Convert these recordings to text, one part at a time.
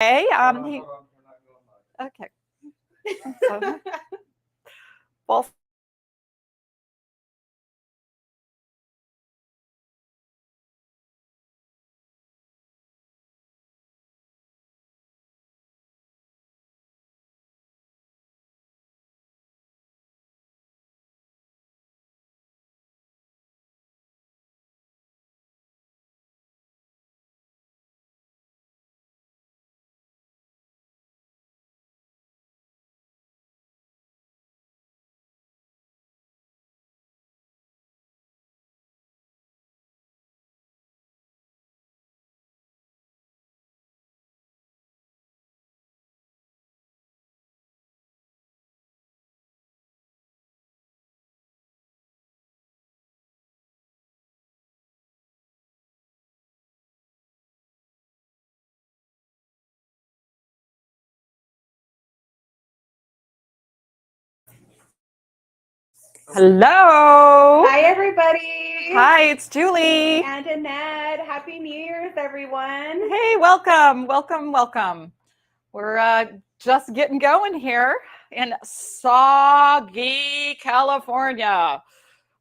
Okay. Hold on, we're not going live. Okay. Well, hello. Hi, everybody. Hi, it's Julie. And Annette. Happy New Year's, everyone. Hey, welcome, welcome, welcome. We're just getting going here in soggy California.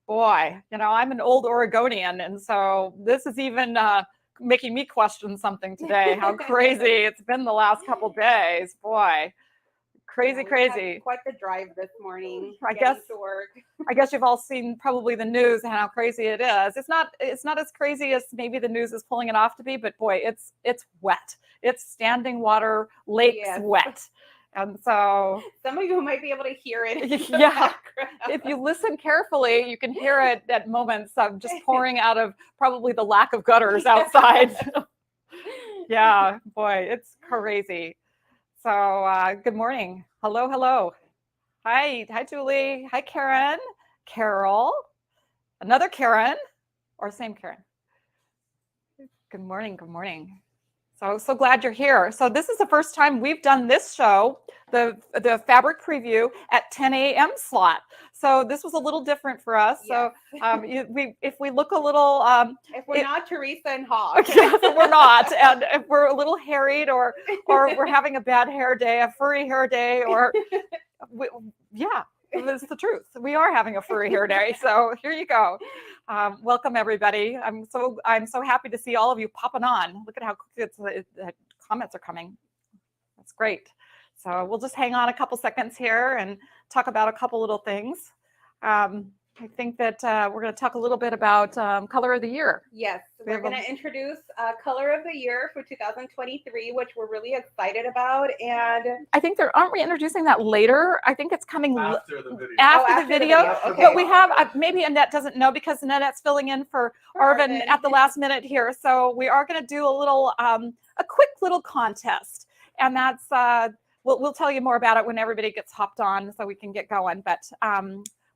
Boy, I'm an old Oregonian, and so this is even making me question something today. How crazy it's been the last couple days. Boy, crazy, crazy. Quite the drive this morning. I guess to work. I guess you've all seen probably the news and how crazy it is. It's not as crazy as maybe the news is pulling it off to be, but boy, it's wet. It's standing water lakes wet. And so some of you might be able to hear it. Yeah. If you listen carefully, you can hear it at moments of just pouring out of probably the lack of gutters outside. Yeah, boy, it's crazy. So good morning. Hello, hello. Hi, Julie. Hi, Karen. Carol. Another Karen, or same Karen. Good morning. Good morning. So glad you're here. So this is the first time we've done this show, the fabric preview at 10 a.m. slot. So this was a little different for us. Yes. So if we look a little, if we're not Teresa and Hawk, yes, we're not, and if we're a little harried or we're having a bad hair day, a furry hair day, or yeah. It's the truth. We are having a furry hair day. So here you go. Welcome everybody. I'm so happy to see all of you popping on. Look at how quick the comments are coming. That's great. So we'll just hang on a couple seconds here and talk about a couple little things. I think that we're going to talk a little bit about color of the year. Yes, we're going to introduce color of the year for 2023, which we're really excited about. And I think aren't we introducing that later? I think it's coming after the video. After the video. Okay. But we have maybe Annette doesn't know because Annette's filling in for Arvin at the last minute here. So we are going to do a little a quick little contest, and that's we'll tell you more about it when everybody gets hopped on, so we can get going. But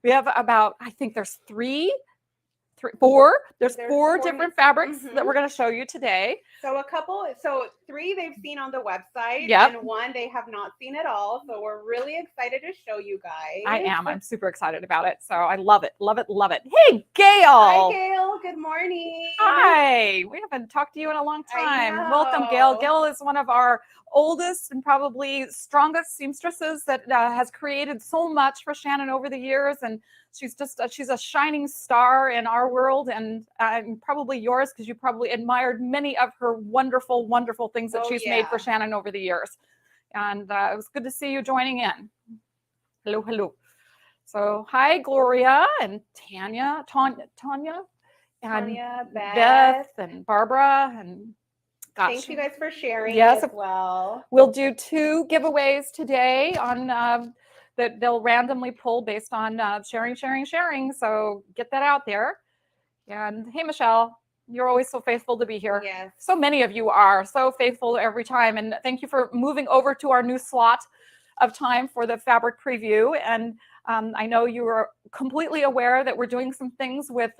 we have about, I think there's four different fabrics that we're going to show you today. So three they've seen on the website, and one they have not seen at all. So we're really excited to show you guys. I'm super excited about it. So I love it, love it, love it. Hey, Gail. Hi, Gail. Good morning. Hi. We haven't talked to you in a long time. Welcome, Gail. Gail is one of our oldest and probably strongest seamstresses that has created so much for Shannon over the years, and she's a shining star in our world, and probably yours, because you probably admired many of her wonderful things that she's made for Shannon over the years. And it was good to see you joining in. Hello. So hi, Gloria and Tanya, and Beth and Barbara, and gosh, thank you guys for sharing as well. We'll do 2 giveaways today on that they'll randomly pull based on sharing. So get that out there. And hey, Michelle, you're always so faithful to be here. Yes. So many of you are so faithful every time. And thank you for moving over to our new slot of time for the fabric preview. And I know you are completely aware that we're doing some things with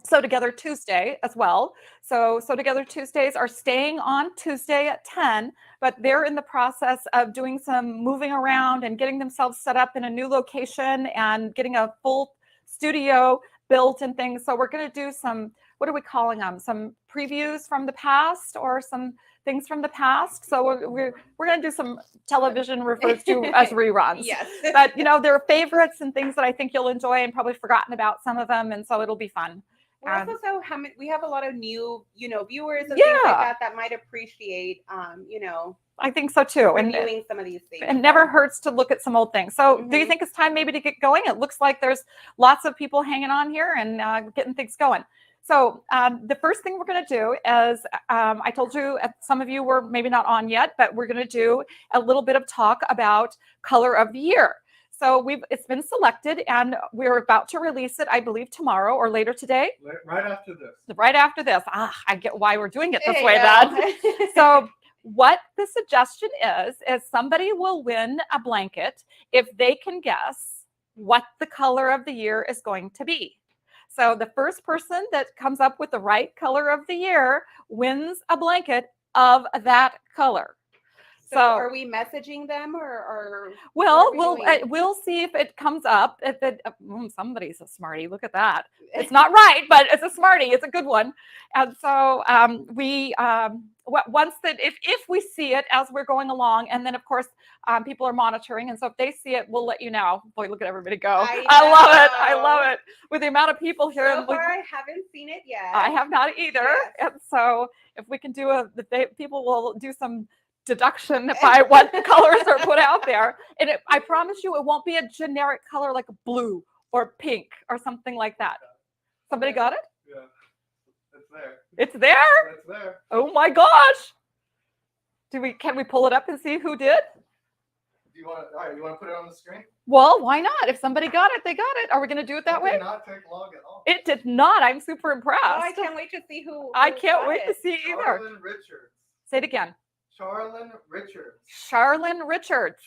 Sew Together Tuesday as well. So Sew Together Tuesdays are staying on Tuesday at 10, but they're in the process of doing some moving around and getting themselves set up in a new location and getting a full studio built and things. So we're going to do some, what are we calling them? Some previews from the past, or some things from the past. So we're going to do some television referred to as reruns. Yes. But, they're favorites and things that I think you'll enjoy, and probably forgotten about some of them. And so it'll be fun. We also we have a lot of new, viewers and things Yeah. like that might appreciate, I think so too. reviewing some of these things. It never hurts to look at some old things. So do you Mhm. think it's time maybe to get going? It looks like there's lots of people hanging on here and getting things going. So the first thing we're going to do is, I told you, some of you were maybe not on yet, but we're going to do a little bit of talk about color of the year. So it's been selected, and we're about to release it, I believe, tomorrow or later today. Right after this. Right after this. I get why we're doing it this There you way go. then. So what the suggestion is somebody will win a blanket if they can guess what the color of the year is going to be. So the first person that comes up with the right color of the year wins a blanket of that color. So are we messaging them or well, what are we doing? we'll see if it comes up. If it somebody's a smarty, look at that. It's not right, but it's a smarty. It's a good one. And so once that if we see it as we're going along, and then of course people are monitoring, and so if they see it, we'll let you know. Boy, look at everybody go! I love it. I love it. With the amount of people here, So far, I haven't seen it yet. I have not either. Yes. And so if we can do people will do some deduction by what colors are put out there. And I promise you, it won't be a generic color like blue or pink or something like that. Somebody got it? Yeah. It's there. It's there? It's there. Oh my gosh. Can we pull it up and see who did? You want to put it on the screen? Well, why not? If somebody got it, they got it. Are we going to do it that way? It did not take long at all. It did not. I'm super impressed. Oh, I can't wait to see who I can't got wait to it. see either. Charlene Richards. Say it again. Charlene Richards. Charlene Richards.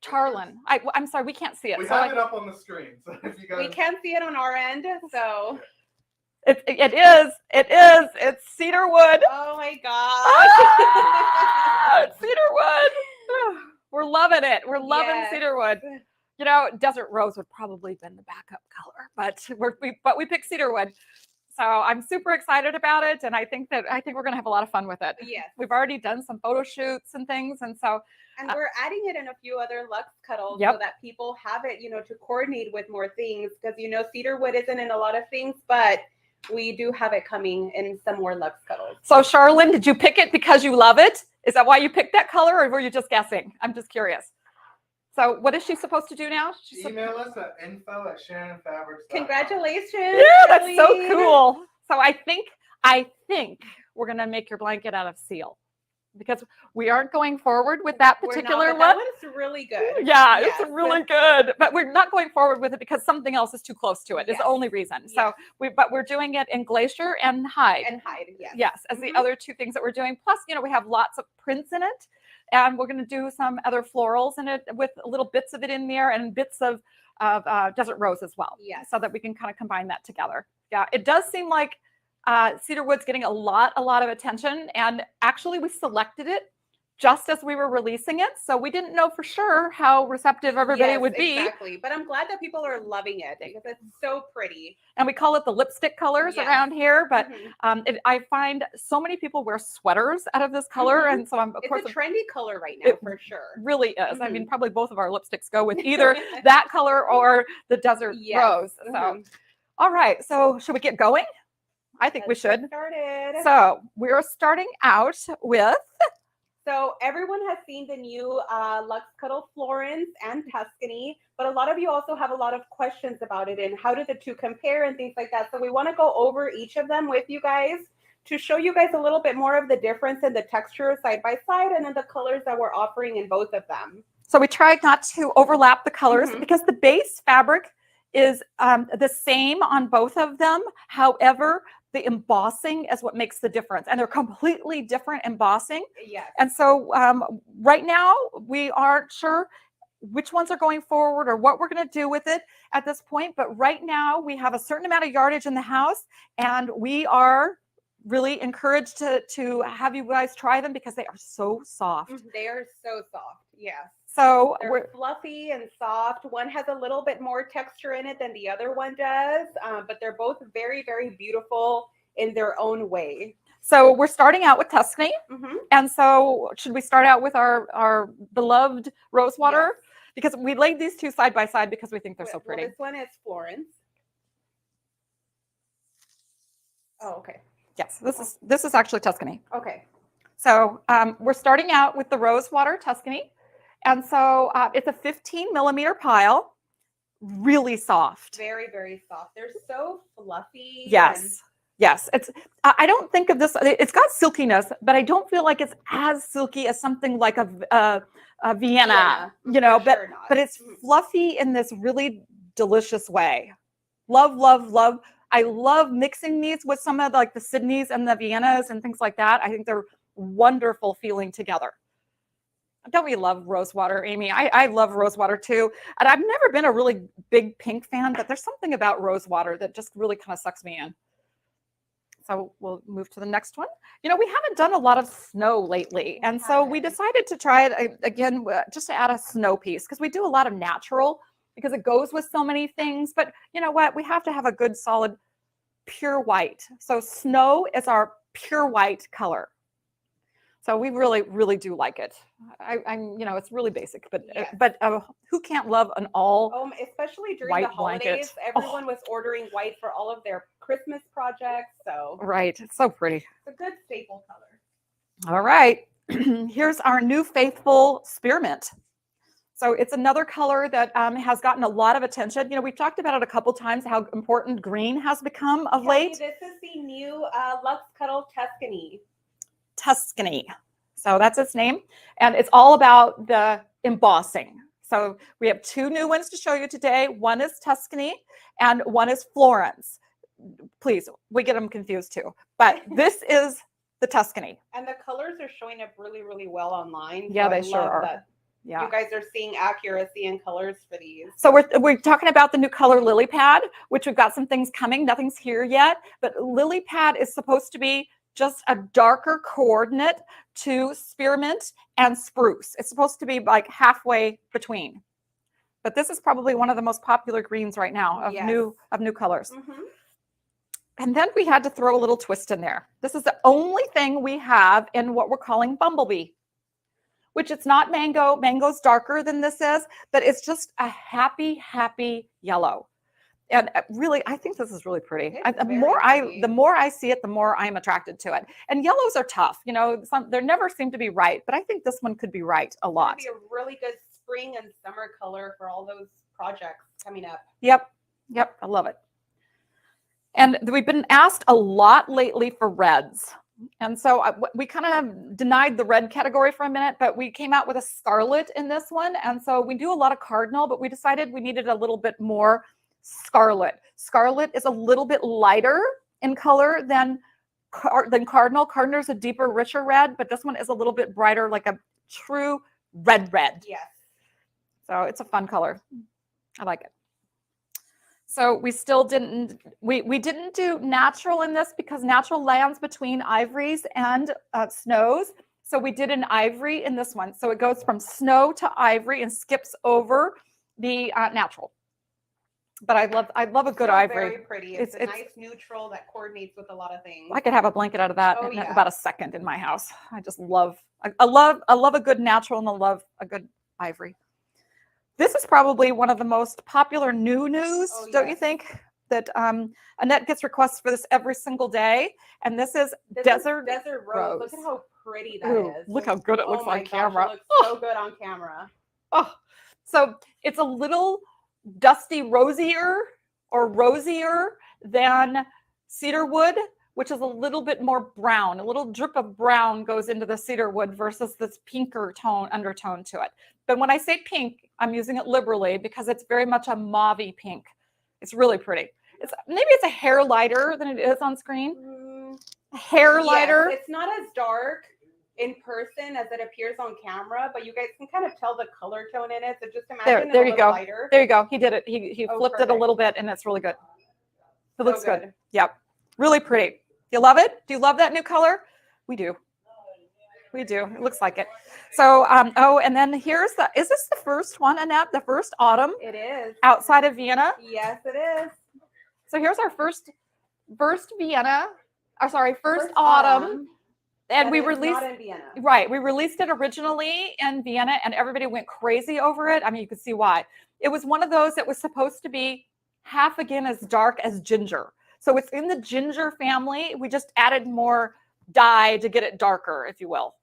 Charlene. I'm sorry, we can't see it. We have it up on the screen. So if you guys... We can't see it on our end, so. It is. It's cedarwood. Oh my gosh. It's cedarwood. We're loving it. We're loving Yes. cedarwood. Desert rose would probably have been the backup color, but we picked cedarwood. So I'm super excited about it, and I think we're going to have a lot of fun with it. Yes. We've already done some photo shoots and things, and so And we're adding it in a few other Luxe Cuddles Yep. so that people have it, to coordinate with more things. Because, cedarwood isn't in a lot of things, but we do have it coming in some more Luxe Cuddles. So Charlene, did you pick it because you love it? Is that why you picked that color, or were you just guessing? I'm just curious. So what is she supposed to do now? Email us at info@shannonfabrics.com. Congratulations. Yeah, that's so Charlene. cool. So I think we're going to make your blanket out of seal, because we aren't going forward with that We're not, particular but one. That one's really good. Yeah, Yes. it's really good, but we're not going forward with it because something else is too close to it. Is Yes. the only reason. So Yes. but we're doing it in glacier and hide. And hide, yes. Yes, as the Mhm. other two things that we're doing. Plus, we have lots of prints in it, and we're going to do some other florals in it with little bits of it in there and bits of desert rose as well. Yes. So that we can kind of combine that together. Yeah, it does seem like cedarwood's getting a lot of attention, and actually we selected it just as we were releasing it, so we didn't know for sure how receptive everybody Yes, would be. Exactly, but I'm glad that people are loving it because it's so pretty. And we call it the lipstick colors Yes. around here, but Mhm. I find so many people wear sweaters out of this color, Mhm. and so of It's course a trendy color right now, it for sure. really is. I mean, Mhm. probably both of our lipsticks go with either that color or the desert Yes. rose. So, Mhm. all right. So, should we get going? I think Let's we get should. started. So, we're starting out with. So everyone has seen the new Luxe Cuddle Florence and Tuscany, but a lot of you also have a lot of questions about it and how do the two compare and things like that. So we want to go over each of them with you guys to show you guys a little bit more of the difference in the texture side by side and then the colors that we're offering in both of them. So we tried not to overlap the colors Mhm. because the base fabric is the same on both of them. However, the embossing is what makes the difference, and they're completely different embossing. Yes. And so right now we aren't sure which ones are going forward or what we're going to do with it at this point. But right now we have a certain amount of yardage in the house, and we are really encouraged to have you guys try them because they are so soft. They are so soft. Yes. So They're fluffy and soft. One has a little bit more texture in it than the other one does, but they're both very, very beautiful in their own way. So we're starting out with Tuscany. Mhm. And so should we start out with our beloved Rosewater? Yes. Because we laid these two side by side because we think they're so Well, pretty. this one is Florence. Oh, okay. Yes, this is actually Tuscany. Okay. So we're starting out with the Rosewater Tuscany. And so it's a 15 millimeter pile, really soft. Very, very soft. They're so fluffy. Yes. Yes. I don't think of this, it's got silkiness, but I don't feel like it's as silky as something like a Vienna, you know, but it's fluffy in this really delicious way. Love, love, love. I love mixing these with some of like the Sydneys and the Viennas and things like that. I think they're wonderful feeling together. Don't we love Rosewater, Amy? I love Rosewater too. And I've never been a really big pink fan, but there's something about Rosewater that just really kind of sucks me in. So we'll move to the next one. You know, we haven't done a lot of snow lately. And so we decided to try it again, just to add a snow piece, because we do a lot of natural, because it goes with so many things. But you know what? We have to have a good, solid, pure white. So snow is our pure white color. So we really, really do like it. I'm, you know, it's really basic, but Yes. Who can't love an all especially during white the holidays, blanket? everyone was ordering white for all of their Christmas projects. So right? It's so pretty. it's a good staple color. All right, here's our new faithful spearmint. So it's another color that has gotten a lot of attention. You know, we've talked about it a couple times, how important green has become of Kelly, late. this is the new Luxe Cuddle Tuscany. Tuscany. So that's its name. And it's all about the embossing. So we have two new ones to show you today. One is Tuscany and one is Florence. Please, we get them confused too. But this is the Tuscany. And the colors are showing up really, really well online. Yeah, so they I sure love are. that Yeah. you guys are seeing accuracy in colors for these. So we're talking about the new color Lily Pad, which we've got some things coming. Nothing's here yet, but Lily Pad is supposed to be just a darker coordinate to spearmint and spruce. It's supposed to be like halfway between. But this is probably one of the most popular greens right now of new colors. Mm-hmm. And then we had to throw a little twist in there. This is the only thing we have in what we're calling Bumblebee, which it's not mango. Mango's darker than this is, but it's just a happy, happy yellow. And really, I think this is really pretty. The more I see it, the more I'm attracted to it. And yellows are tough. You know, they never seem to be right, but I think this one could be right a lot. It'd be a really good spring and summer color for all those projects coming up. Yep. I love it. And we've been asked a lot lately for reds. And so we kind of denied the red category for a minute, but we came out with a scarlet in this one. And so we do a lot of cardinal, but we decided we needed a little bit more scarlet. Scarlet is a little bit lighter in color than cardinal. Cardinal is a deeper, richer red, but this one is a little bit brighter, like a true red. Yes. So it's a fun color. I like it. So we still didn't, we didn't do natural in this because natural lands between ivories and snows. So we did an ivory in this one. So it goes from snow to ivory and skips over the natural. But I love a good ivory. Very pretty. It's a nice neutral that coordinates with a lot of things. I could have a blanket out of that in about a second in my house. I just love, I love a good natural and I love a good ivory. This is probably one of the most popular news, don't you think? That Annette gets requests for this every single day. And this is Desert Rose. Look at how pretty that is. Look how good it looks on camera. It looks so good on camera. Oh, so it's a little dusty rosier than cedar wood, which is a little bit more brown. A little drip of brown goes into the cedar wood versus this pinker undertone to it. But when I say pink, I'm using it liberally because it's very much a mauve-y pink. It's really pretty. Maybe it's a hair lighter than it is on screen. Hair lighter. It's not as dark in person as it appears on camera, but you guys can kind of tell the color tone in it. So just imagine there you go. Lighter. There you go. He did it. He flipped it a little bit, and it's really good. It looks good. Yep, really pretty. You love it? Do you love that new color? We do. We do. It looks like it. So, and then here's is this the first one, Annette? The first autumn? It is. Outside of Vienna? Yes, it is. So here's our first Vienna or sorry, first autumn. And but we it's released, not in Vienna. right, we released it originally in Vienna and everybody went crazy over it. I mean, you could see why. It was one of those that was supposed to be half again as dark as ginger. So it's in the ginger family. We just added more dye to get it darker, if you will.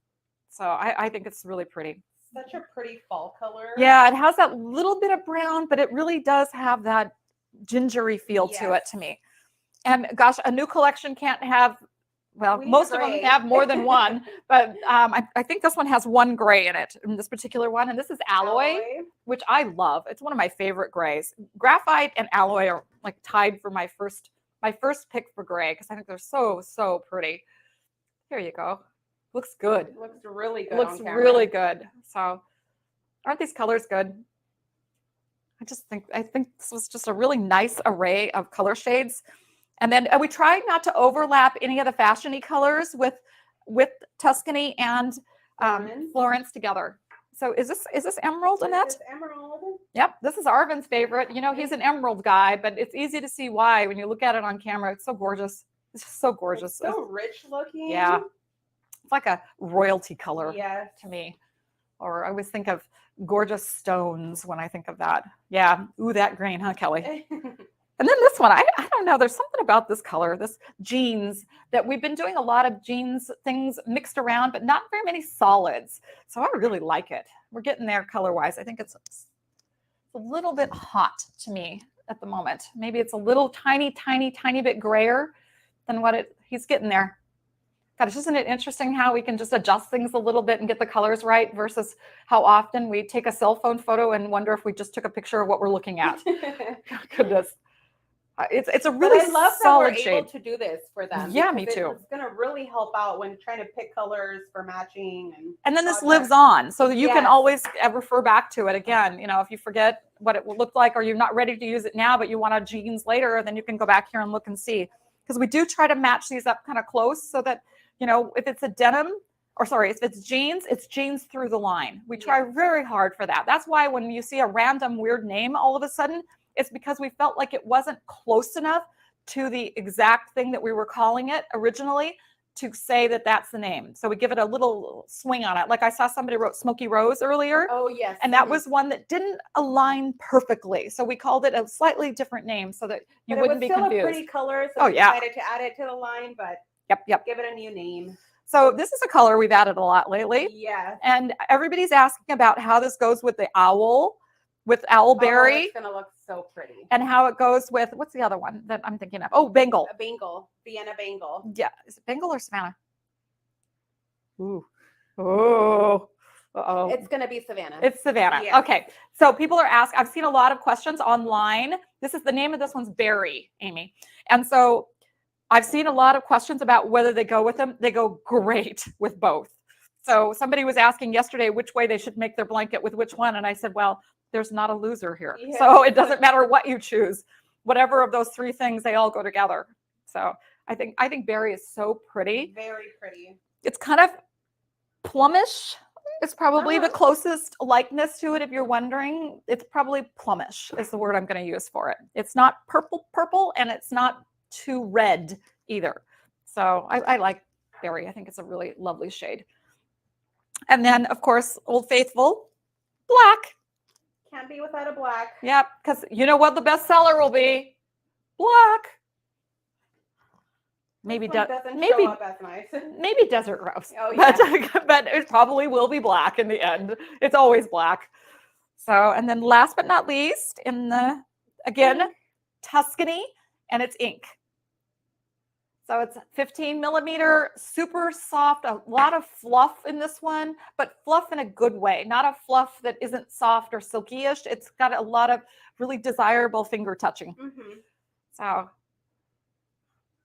So I think it's really pretty. Such a pretty fall color. Yeah, it has that little bit of brown, but it really does have that gingery feel to it to me. And gosh, a new collection can't have, well, We need most of them gray. have more than one, but I think this one has one gray in it, in this particular one. And this is alloy, which I love. It's one of my favorite grays. Graphite and alloy are like tied for my first pick for gray because I think they're so pretty. Here you go. Looks good. Looks really good. Looks on camera. really good. So aren't these colors good? I think this was just a really nice array of color shades. And then we tried not to overlap any of the fashion-y colors with Tuscany and Florence together. So is this emerald, Annette? This is emerald. Yep, this is Arvin's favorite. You know, he's an emerald guy, but it's easy to see why when you look at it on camera. It's so gorgeous. It's just so gorgeous. It's so rich looking. Yeah. It's like a royalty color Yes. to me. Or I always think of gorgeous stones when I think of that. Yeah. Ooh, that green, huh, Kelly? And then this one, I don't know. There's something about this color, this jeans, that we've been doing a lot of jeans things mixed around, but not very many solids. So I really like it. We're getting there color-wise. I think it's a little bit hot to me at the moment. Maybe it's a little tiny bit grayer than what he's getting there. God, isn't it interesting how we can just adjust things a little bit and get the colors right versus how often we take a cell phone photo and wonder if we just took a picture of what we're looking at. Goodness. It's a really I love that solid we're shade. able to do this for them. Yeah, me too. It's going to really help out when trying to pick colors for matching. And then this projects. lives on, so that you can Yes. always refer back to it again. You know, if you forget what it will look like or you're not ready to use it now, but you want a jeans later, then you can go back here and look and see. Because we do try to match these up kind of close so that, you know, if it's a denim, or sorry, if it's jeans through the line. We try very hard for that. That's why when you see a random weird name all of a sudden, it's because we felt like it wasn't close enough to the exact thing that we were calling it originally to say that that's the name. So we give it a little swing on it. Like I saw somebody wrote Smoky Rose earlier. Oh, yes. And that was one that didn't align perfectly. So we called it a slightly different name so that you wouldn't be confused. It was still a pretty color, so we decided to add it to the line, but Yep. give it a new name. So this is a color we've added a lot lately. Yeah. And everybody's asking about how this goes with the owl, with owlberry. Oh, it's going to look so pretty. And how it goes with, what's the other one that I'm thinking of? Oh, Bengal. A Bengal. Vienna Bengal. Yeah. Is it Bengal or Savannah? Ooh. Oh. Uh-oh. It's going to be Savannah. It's Savannah. Yeah. Okay. So people are asking, I've seen a lot of questions online. This is the name of this one's Berry, Amy. And so I've seen a lot of questions about whether they go with them. They go great with both. So somebody was asking yesterday which way they should make their blanket with which one. And I said, well, there's not a loser here. Yeah. So it doesn't matter what you choose. Whatever of those three things, they all go together. So I think Berry is so pretty. Very pretty. It's kind of plumish. It's probably the closest likeness to it. If you're wondering, it's probably plumish is the word I'm going to use for it. It's not purple, and it's not too red either. So I like Berry. I think it's a really lovely shade. And then, of course, Old Faithful, black. Can't be without a black. Yep, because you know what the best seller will be? Black. Maybe show up as nice. maybe Desert Rose. Oh, yeah. But it probably will be black in the end. It's always black. So, and then last but not least, again, Tuscany, and it's ink. So it's 15 millimeter, super soft, a lot of fluff in this one, but fluff in a good way, not a fluff that isn't soft or silky-ish. It's got a lot of really desirable finger touching. Mm-hmm. So,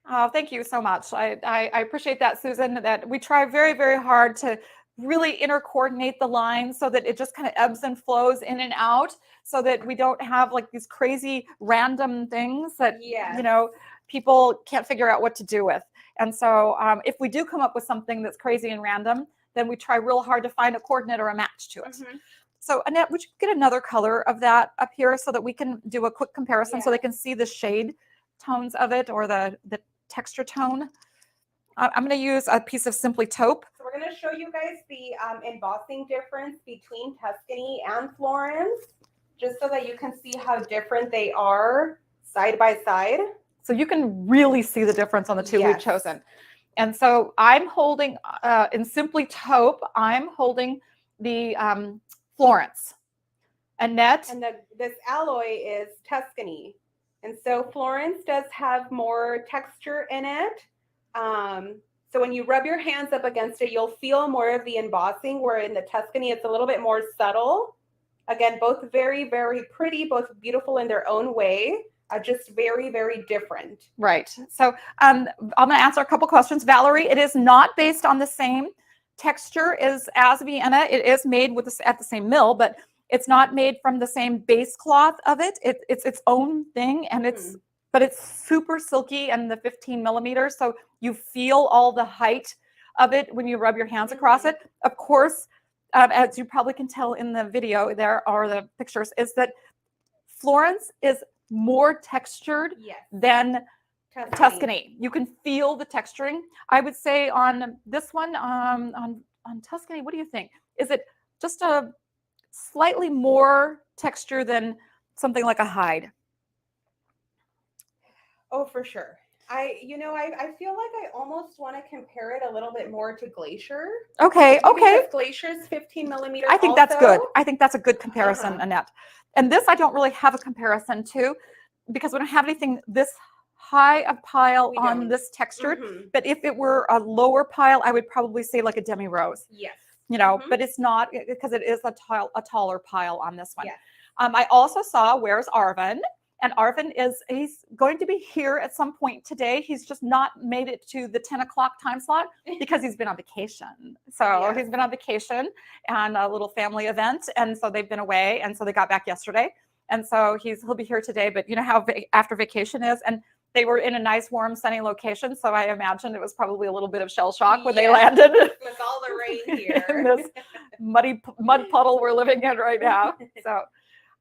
oh, thank you so much. I appreciate that, Susan, that we try very, very hard to really intercoordinate the lines so that it just kind of ebbs and flows in and out so that we don't have like these crazy random things that, you know, people can't figure out what to do with. And so if we do come up with something that's crazy and random, then we try real hard to find a coordinate or a match to it. Mm-hmm. So Annette, would you get another color of that up here so that we can do a quick comparison so they can see the shade tones of it or the texture tone? I'm going to use a piece of Simply Taupe. So we're going to show you guys the embossing difference between Tuscany and Florence, just so that you can see how different they are side by side. So you can really see the difference on the two we've Yes. chosen. And so I'm holding, in Simply Taupe, I'm holding the Florence. Annette. And this alloy is Tuscany. And so Florence does have more texture in it. So when you rub your hands up against it, you'll feel more of the embossing, where in the Tuscany, it's a little bit more subtle. Again, both very, very pretty, both beautiful in their own way, just very, very different. Right. So I'm going to answer a couple questions. Valerie, it is not based on the same texture as Vienna. It is made with at the same mill, but it's not made from the same base cloth of it. It's its own thing, and but it's super silky and the 15 millimeters. So you feel all the height of it when you rub your hands across it. Of course, as you probably can tell in the video, there are the pictures, is that Florence is more textured than Tuscany. You can feel the texturing. I would say on this one, on Tuscany, what do you think? Is it just a slightly more texture than something like a hide? Oh, for sure. I feel like I almost want to compare it a little bit more to Glacier. Okay. Because Glacier's 15 millimeters. I think that's good. I think that's a good comparison, Annette. And this I don't really have a comparison to, because we don't have anything this high a pile on this textured. But if it were a lower pile, I would probably say like a demi rose. Yes. But it's not, because it is a taller pile on this one. Yes. I also saw Where's Arvin, and Arvin he's going to be here at some point today. He's just not made it to the 10 o'clock time slot because he's been on vacation. So he's been on vacation and a little family event, and so they've been away, and so they got back yesterday, and so he'll be here today. But you know how after vacation is, and they were in a nice, warm, sunny location, so I imagine it was probably a little bit of shell shock when they landed. With all the rain here. In this mud puddle we're living in right now. So,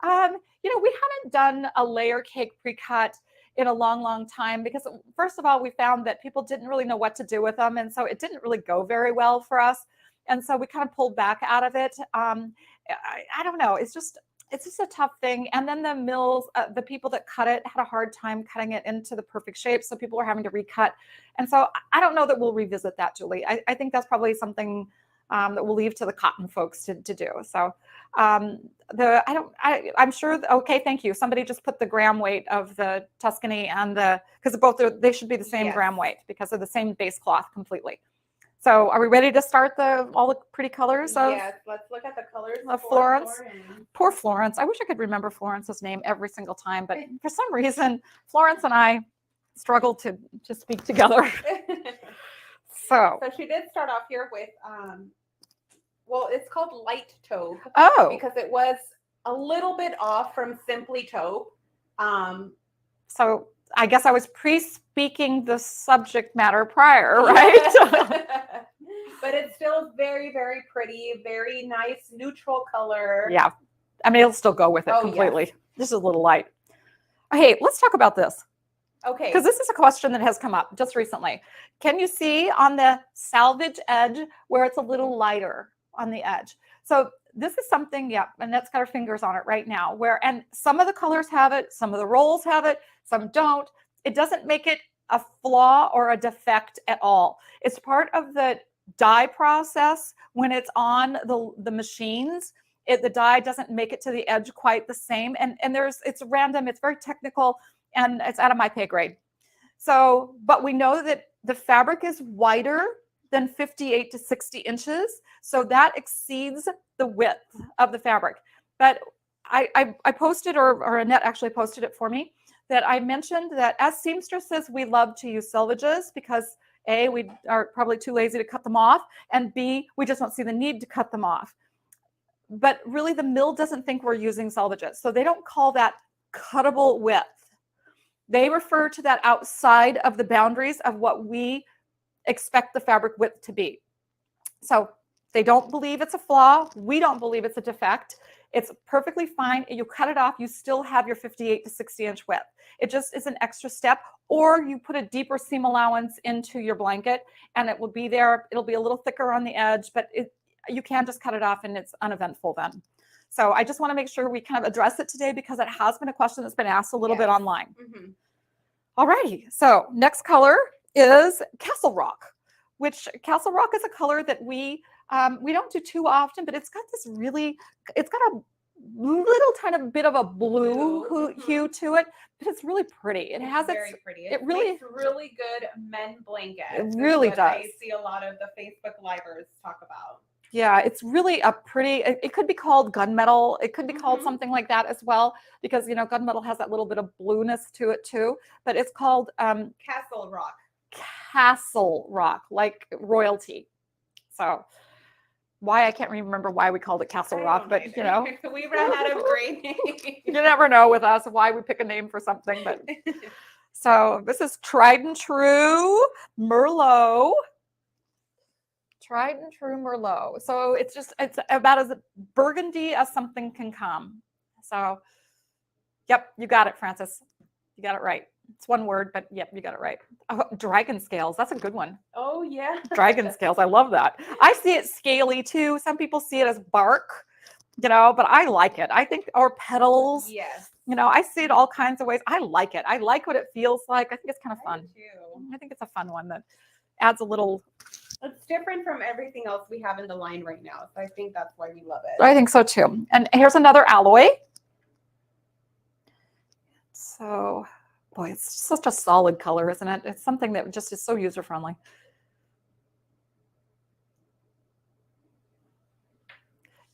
we haven't done a layer cake pre-cut in a long, long time, because first of all, we found that people didn't really know what to do with them, and so it didn't really go very well for us. And so we kind of pulled back out of it. I don't know. It's just a tough thing. And then the mills, the people that cut it had a hard time cutting it into the perfect shape. So people were having to recut. And so I don't know that we'll revisit that, Julie. I think that's probably something that we'll leave to the cotton folks to do. So I'm sure. Okay. Thank you. Somebody just put the gram weight of the Tuscany and because they should be the same gram weight because of the same base cloth completely. So are we ready to start all the pretty colors of? Yes, let's look at the colors of Florence. Poor Florence. I wish I could remember Florence's name every single time, but for some reason, Florence and I struggle to speak together. So she did start off here with, it's called Light Taupe. Oh. Because it was a little bit off from Simply Taupe. So I guess I was pre-speaking the subject matter prior, right? But it's still very, very pretty, very nice, neutral color. Yeah. I mean, it'll still go with it completely. Yes. This is a little light. Hey, let's talk about this. Okay. Because this is a question that has come up just recently. Can you see on the salvage edge where it's a little lighter on the edge? So this is something, Annette's got her fingers on it right now, and some of the colors have it, some of the rolls have it, some don't. It doesn't make it a flaw or a defect at all. It's part of the dye process. When it's on the machines, the dye doesn't make it to the edge quite the same. And it's random, it's very technical, and it's out of my pay grade. So, but we know that the fabric is wider than 58 to 60 inches. So that exceeds the width of the fabric. But I posted, or Annette actually posted it for me, that I mentioned that as seamstresses, we love to use selvages because A, we are probably too lazy to cut them off, and B, we just don't see the need to cut them off. But really the mill doesn't think we're using selvages. So they don't call that cuttable width. They refer to that outside of the boundaries of what we expect the fabric width to be. So they don't believe it's a flaw. We don't believe it's a defect. It's perfectly fine. You cut it off, you still have your 58 to 60-inch width. It just is an extra step, or you put a deeper seam allowance into your blanket and it will be there. It'll be a little thicker on the edge, but you can just cut it off and it's uneventful then. So I just want to make sure we kind of address it today because it has been a question that's been asked a little bit online. Mm-hmm. All righty, so next color is Castle Rock, which Castle Rock is a color that we don't do too often, but it's got this really, it's got a little tiny bit of a blue hue to it, but it's really pretty. It has very pretty. It really makes really good men blankets. It really does. I see a lot of the Facebook livers talk about. Yeah, it's really a pretty, it could be called gunmetal. It could be called something like that as well, because, you know, gunmetal has that little bit of blueness to it too, but it's called Castle Rock. Castle Rock, like royalty. So why, I can't remember why we called it Castle Rock, but you know. We ran out of great names. You never know with us why we pick a name for something, but. So this is tried and true Merlot. Tried and true Merlot. So it's about as burgundy as something can come. So, yep, you got it, Francis. You got it right. It's one word, but yep, you got it right. Oh, dragon scales. That's a good one. Oh, yeah. Dragon scales. I love that. I see it scaly too. Some people see it as bark, you know, but I like it. I think, or petals. Yes. You know, I see it all kinds of ways. I like it. I like what it feels like. I think it's kind of fun. I think it's a fun one that adds a little. It's different from everything else we have in the line right now. So I think that's why we love it. I think so too. And here's another alloy. So, boy, it's such a solid color, isn't it? It's something that just is so user-friendly.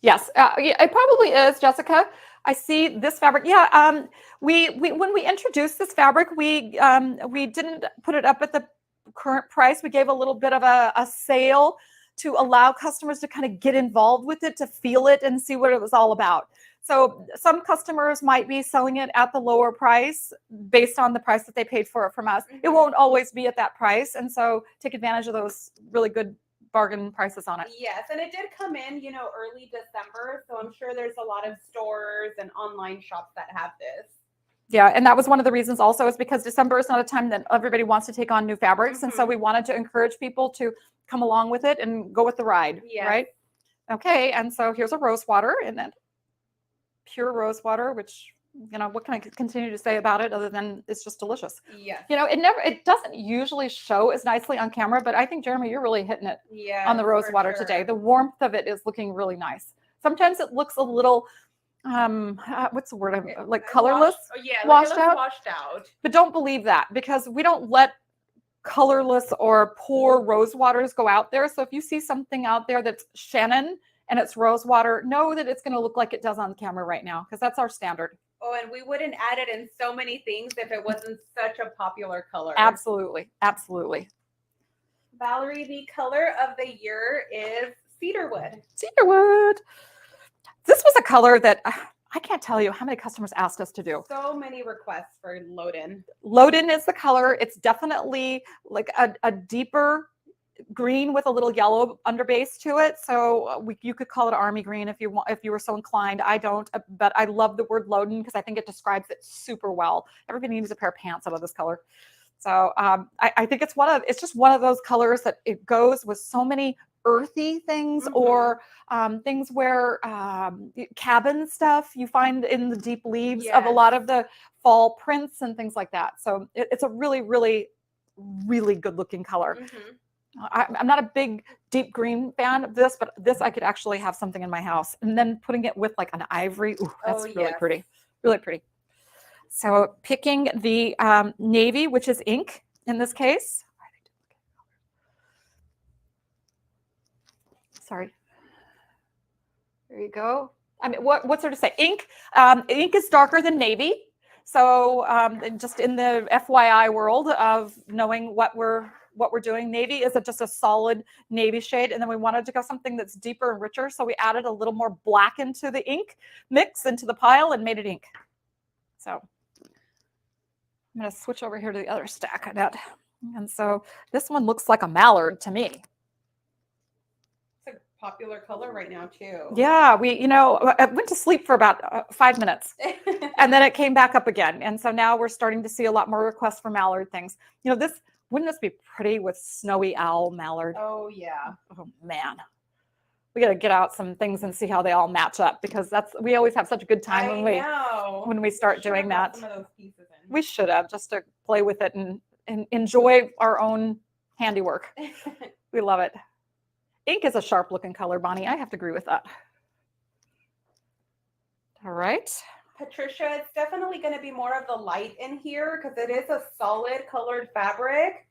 Yes, yeah, it probably is, Jessica. I see this fabric. Yeah, we when we introduced this fabric, we didn't put it up at the current price. We gave a little bit of a sale to allow customers to kind of get involved with it, to feel it and see what it was all about. So some customers might be selling it at the lower price based on the price that they paid for it from us. It won't always be at that price. And so take advantage of those really good bargain prices on it. Yes, and it did come in, you know, early December. So I'm sure there's a lot of stores and online shops that have this. Yeah, and that was one of the reasons also, is because December is not a time that everybody wants to take on new fabrics. And so we wanted to encourage people to come along with it and go with the ride, right? Okay, and so here's a rose water, and then pure rose water, which, you know, what can I continue to say about it other than it's just delicious? Yeah. You know, it doesn't usually show as nicely on camera, but I think, Jeremy, you're really hitting it on the rose water today. The warmth of it is looking really nice. Sometimes it looks a little, what's the word? Like colorless, washed out. But don't believe that, because we don't let colorless or poor rose waters go out there. So if you see something out there that's Shannon and it's rose water, know that it's going to look like it does on camera right now, because that's our standard. Oh, and we wouldn't add it in so many things if it wasn't such a popular color. Absolutely. Absolutely. Valerie, the color of the year is cedarwood. Cedarwood. This was a color that I can't tell you how many customers asked us to do. So many requests for load-in. Load-in is the color. It's definitely like a deeper green with a little yellow underbase to it. So you could call it army green if you want, if you were so inclined. I don't, but I love the word load-in because I think it describes it super well. Everybody needs a pair of pants out of this color. So I think it's just one of those colors that it goes with so many earthy things, or things where cabin stuff you find in the deep leaves of a lot of the fall prints and things like that. So it's a really, really, really good looking color. I'm not a big deep green fan of this, but this I could actually have something in my house, and then putting it with like an ivory. Ooh, that's really pretty, really pretty. So picking the navy, which is ink in this case. Sorry. There you go. I mean, what's there to say? Ink. Ink is darker than navy. So just in the FYI world of knowing what we're doing, navy is just a solid navy shade, and then we wanted to go something that's deeper and richer, so we added a little more black into the ink mix, into the pile, and made it ink. So I'm going to switch over here to the other stack of that. And so this one looks like a mallard to me. popular color right now too. Yeah, I went to sleep for about 5 minutes, and then it came back up again. And so now we're starting to see a lot more requests for mallard things. Wouldn't this be pretty with snowy owl mallard? Oh yeah. Oh man, we got to get out some things and see how they all match up, because we always have such a good time when we start doing that. Some of those pieces in. We should have, just to play with it and enjoy our own handiwork. We love it. Ink is a sharp looking color, Bonnie. I have to agree with that. All right. Patricia, it's definitely going to be more of the light in here because it is a solid colored fabric.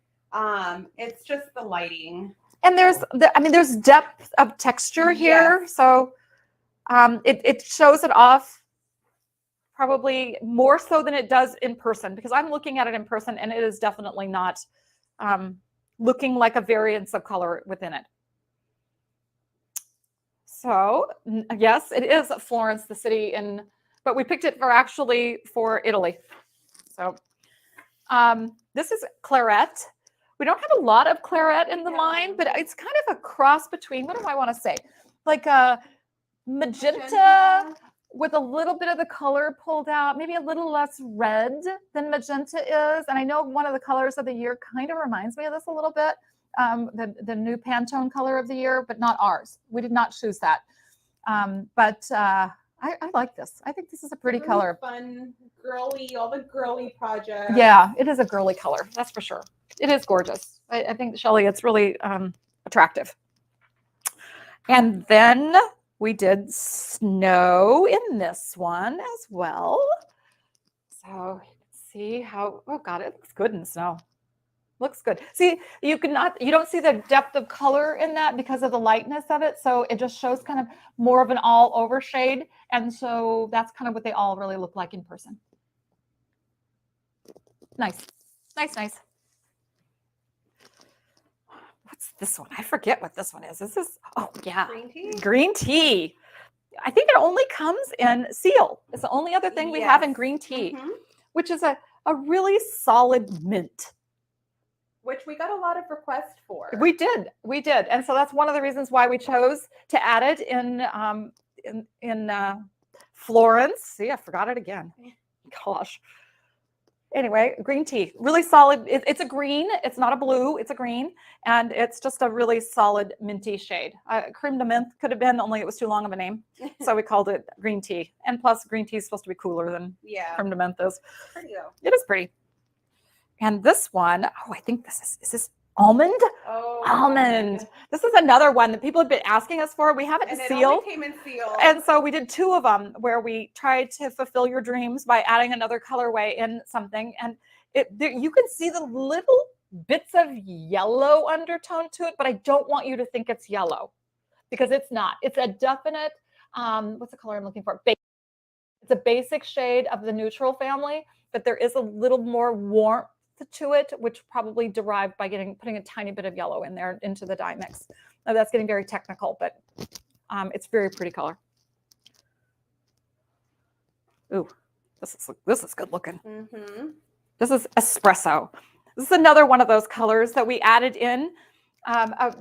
It's just the lighting. And there's depth of texture here. Yes. So it shows it off probably more so than it does in person, because I'm looking at it in person and it is definitely not looking like a variance of color within it. So yes, it is Florence, the city but we picked it for Italy. So this is claret. We don't have a lot of claret in the line, but it's kind of a cross between, what do I want to say? Like a magenta with a little bit of the color pulled out, maybe a little less red than magenta is. And I know one of the colors of the year kind of reminds me of this a little bit. The new Pantone color of the year, but not ours. We did not choose that. But I like this. I think this is a pretty color. Fun, girly, all the girly projects. Yeah, it is a girly color. That's for sure. It is gorgeous. I think, Shelly, it's really attractive. And then we did snow in this one as well. So you can see how, oh God, it looks good in snow. Looks good. See, you don't see the depth of color in that because of the lightness of it. So it just shows kind of more of an all over shade. And so that's kind of what they all really look like in person. Nice. Nice. What's this one? I forget what this one is. This is, oh yeah. Green tea? Green tea. I think it only comes in seal. It's the only other thing we have in green tea, which is a really solid mint. Which we got a lot of requests for. We did, and so that's one of the reasons why we chose to add it in Florence. See, I forgot it again. Gosh. Anyway, green tea, really solid. It's a green. It's not a blue. It's a green, and it's just a really solid minty shade. Creme de menthe could have been, only it was too long of a name, so we called it green tea. And plus, green tea is supposed to be cooler than creme de menthe is. Pretty though. It is pretty. And this one, I think is this almond? Oh, almond. This is another one that people have been asking us for. We have it in and seal. It only came in seal. And so we did 2 of them where we tried to fulfill your dreams by adding another colorway in something. And you can see the little bits of yellow undertone to it, but I don't want you to think it's yellow because it's not. It's a definite, what's the color I'm looking for? It's a basic shade of the neutral family, but there is a little more warmth to it, which probably derived by putting a tiny bit of yellow in there into the dye mix. Now that's getting very technical, but it's very pretty color. Ooh, this is good looking. This is espresso. This is another one of those colors that we added in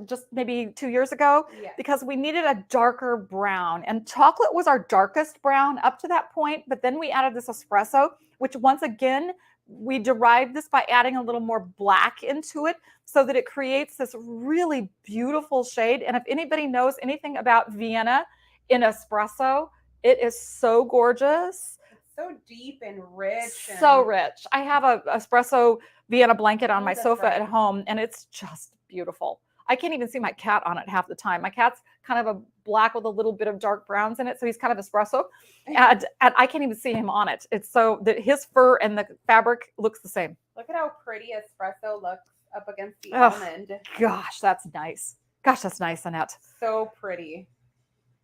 just maybe 2 years ago because we needed a darker brown, and chocolate was our darkest brown up to that point. But then we added this espresso, which once again, we derived this by adding a little more black into it so that it creates this really beautiful shade. And if anybody knows anything about Vienna in espresso, it is so gorgeous. It's so deep and rich. So rich. I have a espresso Vienna blanket on my sofa at home, and it's just beautiful. I can't even see my cat on it half the time. My cat's kind of a black with a little bit of dark browns in it, so he's kind of espresso, and I can't even see him on it. It's so that his fur and the fabric looks the same. Look at how pretty espresso looks up against the almond. Gosh, that's nice. Gosh, that's nice, Annette. So pretty.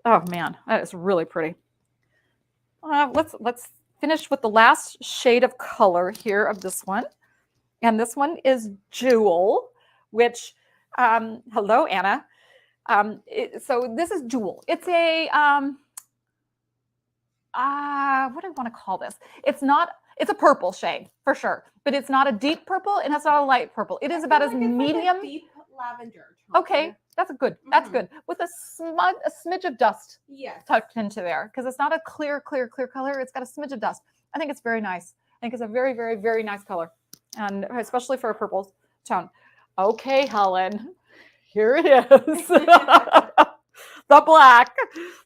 Oh man, that is really pretty. Let's finish with the last shade of color here of this one, and this one is Jewel, which. Hello, Anna. So this is Jewel. It's a, what do I want to call this? It's a purple shade for sure, but it's not a deep purple and it's not a light purple. It is about as medium. Like a deep lavender tone. Okay. That's good. That's Mhm. good. With a smidge of dust Yes. tucked into there because it's not a clear color. It's got a smidge of dust. I think it's very nice. I think it's a very, very, very nice color, and especially for a purple tone. Okay, Helen, here it is. The black.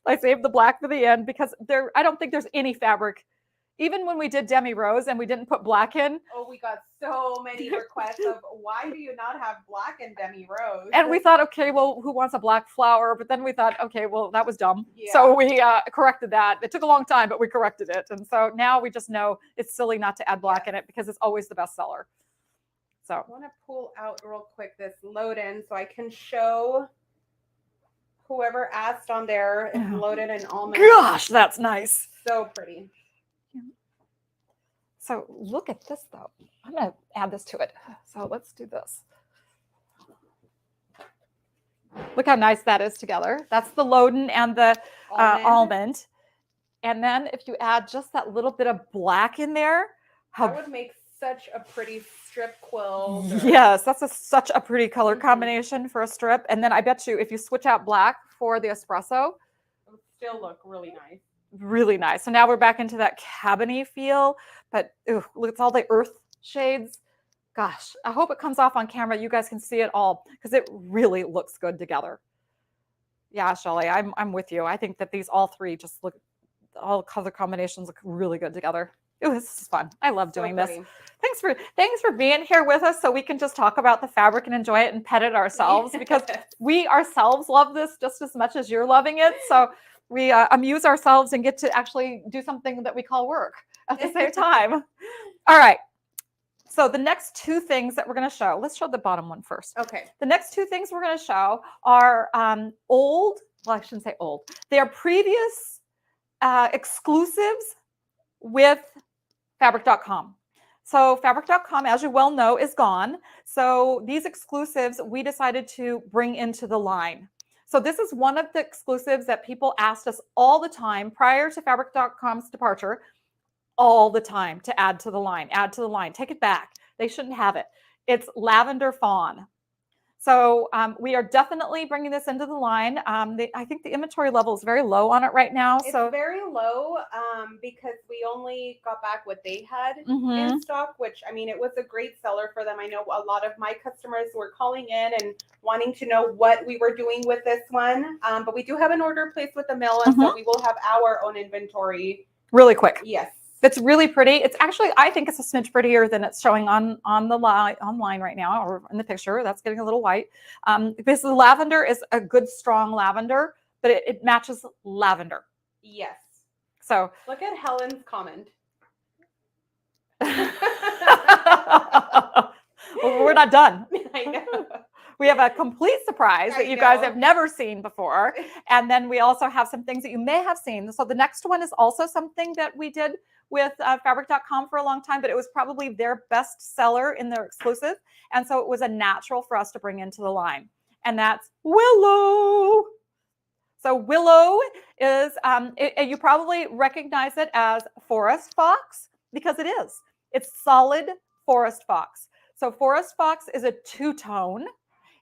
I saved the black for the end because I don't think there's any fabric. Even when we did demi rose and we didn't put black in, Oh, we got so many requests of why do you not have black and demi rose? and we thought, okay, well, who wants a black flower? But then we thought, okay, well, that was dumb. Yeah. So we corrected that. It took a long time, but we corrected it. And so now we just know it's silly not to add black in it because it's always the best seller. So I want to pull out real quick this load in so I can show whoever asked on there is Oh. loaded in almond. gosh, that's nice. So pretty. So look at this though. I'm going to add this to it. So let's do this. Look how nice that is together. That's the Loden and the almond. And then if you add just that little bit of black in there, That would make such a pretty strip quilt. yes, that's such a pretty color Mhm. combination for a strip. And then I bet you if you switch out black for the espresso, It would still look really nice. really nice. So now we're back into that cabiny feel, but ooh, look, it's all the earth shades. Gosh, I hope it comes off on camera. You guys can see it all because it really looks good together. Yeah, Shelly, I'm with you. I think that these all three just look, all color combinations look really good together. Ooh, this is fun. I love doing this. pretty. Thanks for being here with us so we can just talk about the fabric and enjoy it and pet it ourselves because we ourselves love this just as much as you're loving it. So we amuse ourselves and get to actually do something that we call work at the same time. All right. So the next two things that we're going to show, let's show the bottom one first. Okay. The next two things we're going to show are old, well, I shouldn't say old. They are previous exclusives with fabric.com. So fabric.com, as you well know, is gone. So these exclusives we decided to bring into the line. So this is one of the exclusives that people asked us all the time prior to fabric.com's departure, all the time to add to the line, take it back. They shouldn't have it. It's lavender fawn. So we are definitely bringing this into the line. I think the inventory level is very low on it right now. It's So very low because we only got back what they had Mhm. in stock, which, I mean, it was a great seller for them. I know a lot of my customers were calling in and wanting to know what we were doing with this one. But we do have an order placed with the mill, and so we will have our own inventory. really quick. Yes. It's really pretty. It's actually, I think it's a smidge prettier than it's showing on the online right now, or in the picture. That's getting a little white. Because the lavender is a good, strong lavender, but it matches lavender. Yes. So Look at Helen's comment. well, we're not done. I know. We have a complete surprise that I you guys know. have never seen before. And then we also have some things that you may have seen. So the next one is also something that we did with fabric.com for a long time, but it was probably their best seller in their exclusive. And so it was a natural for us to bring into the line. And that's Willow. So Willow is, you probably recognize it as Forest Fox because it is. It's solid Forest Fox. So Forest Fox is a two-tone.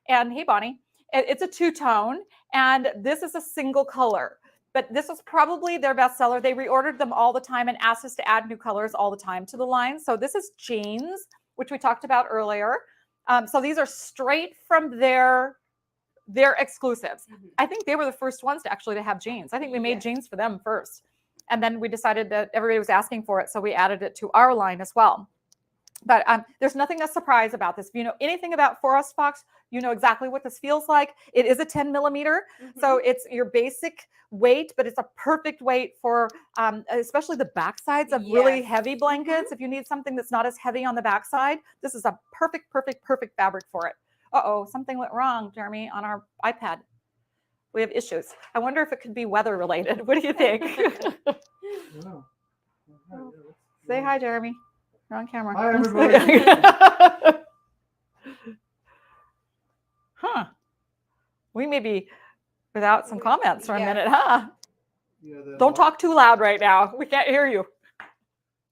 And hey, Bonnie, it's a two-tone. And this is a single color. But this was probably their best seller. They reordered them all the time and asked us to add new colors all the time to the line. So this is jeans, which we talked about earlier. So these are straight from their exclusives. I think they were the first ones to have jeans. I think we made jeans for them first. And then we decided that everybody was asking for it. So we added it to our line as well. But there's nothing to surprise about this. If you know anything about Forest Fox, you know exactly what this feels like. It is a 10 millimeter. So it's your basic weight, but it's a perfect weight for especially the backsides of really heavy blankets. If you need something that's not as heavy on the backside, this is a perfect fabric for it. Uh-oh, something went wrong, Jeremy, on our iPad. We have issues. I wonder if it could be weather related. What do you think? Wow. Say hi, Jeremy. You're on camera. Hi, everybody. Huh. We may be without some comments for a minute, huh? Yeah, Don't talk too loud right now. We can't hear you.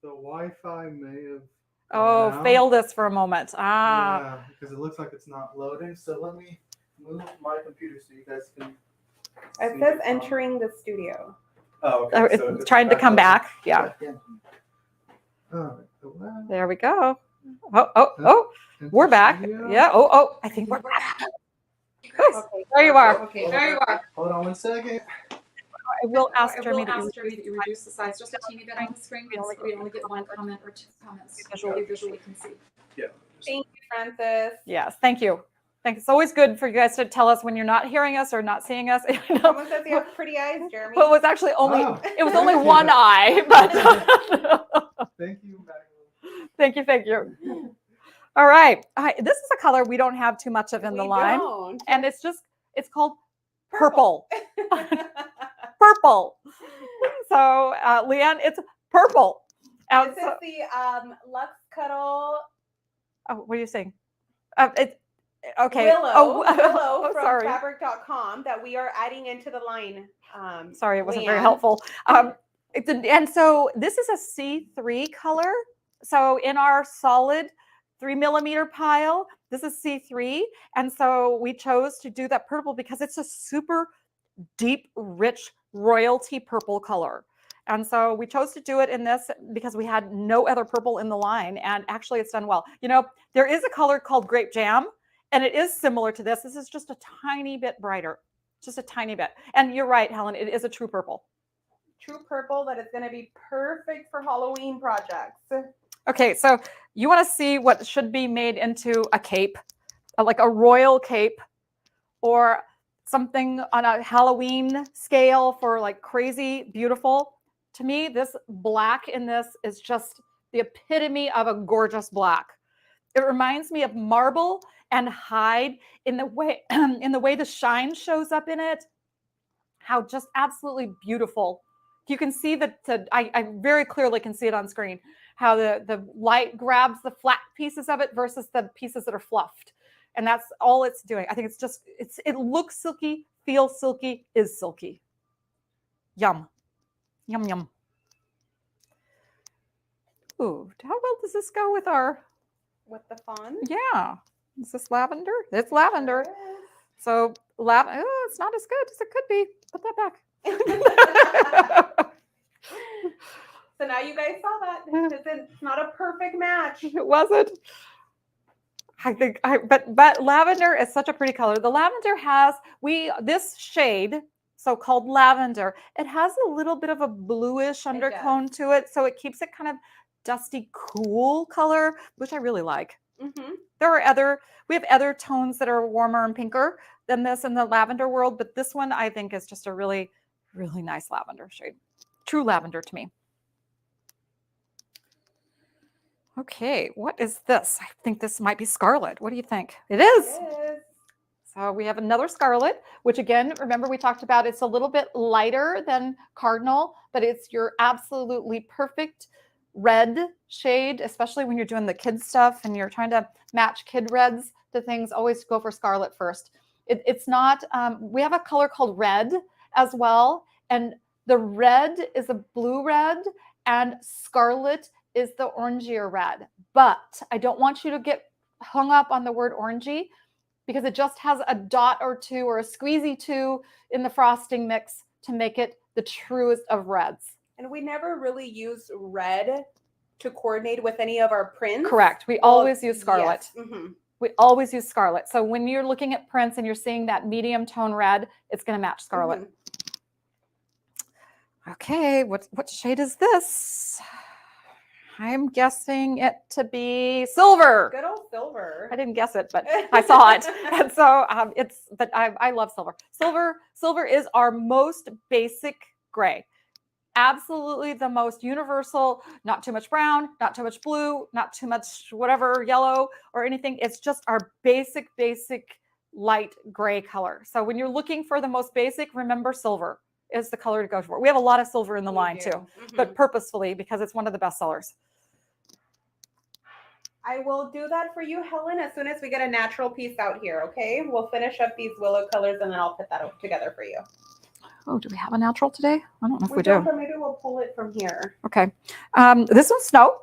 The Wi-Fi may have. Oh, gone out. failed us for a moment. Yeah, because it looks like it's not loading. So let me move my computer so you guys can. It see says the entering the studio. Oh, okay. Oh, So it's trying to come up. back. Yeah. All right. So now, There we go. Oh, enter we're back. studio. Yeah. Oh, I think we're back. Oh, Okay. there you are. Okay, there you are. Hold on 1 second. I will ask Jeremy that you reduce the size just a teeny bit on the screen, so we only get one comment or two comments Visually. we visually can see. Yeah. Thank you, Francis. Yes, thank you. It's always good for you guys to tell us when you're not hearing us or not seeing us. Someone says you have pretty eyes, Jeremy. Well, it was actually only Oh, it was only thank you. one eye, but Thank you, Magdalene. thank you. All right. This is a color we don't have too much of in the We line, don't. and it's called purple. Purple. So, Leanne, it's purple. And This is the Luxe Cuddle oh, what are you saying? It's okay. Willow, Oh, Willow from sorry. fabric.com that we are adding into the line. Sorry, it wasn't very Leanne. helpful. And so this is a C3 color. So in our solid 3mm pile, this is C3. And so we chose to do that purple because it's a super deep, rich royalty purple color. And so we chose to do it in this because we had no other purple in the line. And actually it's done well. You know, there is a color called grape jam, and it is similar to this. This is just a tiny bit brighter, just a tiny bit. And you're right, Helen, it is a true purple. True purple that is going to be perfect for Halloween projects. Okay, so you want to see what should be made into a cape, like a royal cape, or something on a Halloween scale for like crazy beautiful. To me, this black in this is just the epitome of a gorgeous black. It reminds me of marble and hide in the way the shine shows up in it. How just absolutely beautiful. You can see that I very clearly can see it on screen. How the light grabs the flat pieces of it versus the pieces that are fluffed. And that's all it's doing. I think it looks silky, feels silky, is silky. Yum. Yum, yum. Ooh, how well does this go with our... With the fun? Yeah. Is this lavender? It's lavender. So, it's not as good as it could be. Put that back. So now you guys saw that. It's not a perfect match. It wasn't. But lavender is such a pretty color. The lavender has, this shade, so-called lavender, it has a little bit of a bluish undertone to it. So it keeps it kind of dusty, cool color, which I really like. Mm-hmm. We have other tones that are warmer and pinker than this in the lavender world, but this one I think is just a really, really nice lavender shade. True lavender to me. Okay, what is this? I think this might be scarlet. What do you think? It is. It is. So we have another scarlet, which again, remember we talked about it's a little bit lighter than cardinal, but it's your absolutely perfect red shade, especially when you're doing the kid stuff and you're trying to match kid reds to things. Always go for scarlet first. It's not, we have a color called red as well. And the red is a blue red and scarlet is the orangier red. But I don't want you to get hung up on the word orangey because it just has a dot or two or a squeezy two in the frosting mix to make it the truest of reds. And we never really use red to coordinate with any of our prints. Correct. We always use scarlet. Yes. Mm-hmm. We always use scarlet. So when you're looking at prints and you're seeing that medium tone red, it's going to match scarlet. Mm-hmm. Okay, what shade is this? I'm guessing it to be silver. Good old silver. I didn't guess it, but I saw it. And so but I love silver. Silver is our most basic gray. Absolutely the most universal, not too much brown, not too much blue, not too much whatever yellow or anything. It's just our basic light gray color. So when you're looking for the most basic, remember silver is the color to go for. We have a lot of silver in the line too, but purposefully because it's one of the best sellers. I will do that for you, Helen, as soon as we get a natural piece out here, okay? We'll finish up these willow colors and then I'll put that together for you. Oh, do we have a natural today? I don't know if we don't, do. but maybe we'll pull it from here. Okay. This one's snow.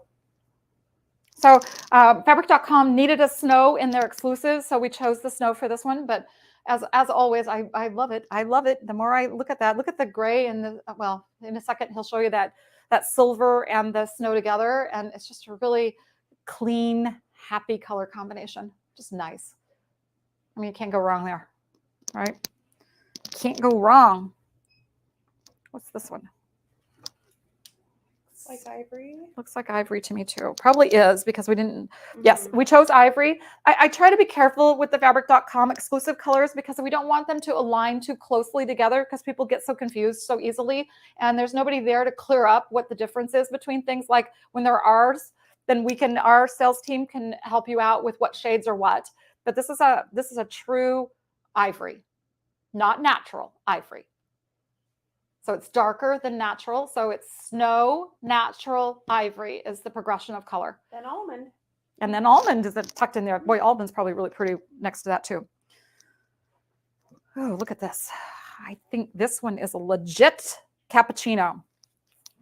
So fabric.com needed a snow in their exclusives, so we chose the snow for this one. But as always, I love it. I love it. The more I look at that, look at the gray and the, well, in a second, he'll show you that silver and the snow together. And it's just a really clean, happy color combination. Just nice. I mean, you can't go wrong there, right? Can't go wrong. What's this one? Like ivory. Looks like ivory to me too. Probably is because we didn't. Yes, Mhm. we chose ivory. I try to be careful with the fabric.com exclusive colors because we don't want them to align too closely together because people get so confused so easily. And there's nobody there to clear up what the difference is between things. Like when they're ours, then our sales team can help you out with what shades are what. But this is a true ivory, not natural ivory. So it's darker than natural. So it's snow, natural, ivory is the progression of color. Then almond. And then almond is tucked in there. Boy, almond's probably really pretty next to that too. Oh, look at this. I think this one is a legit cappuccino.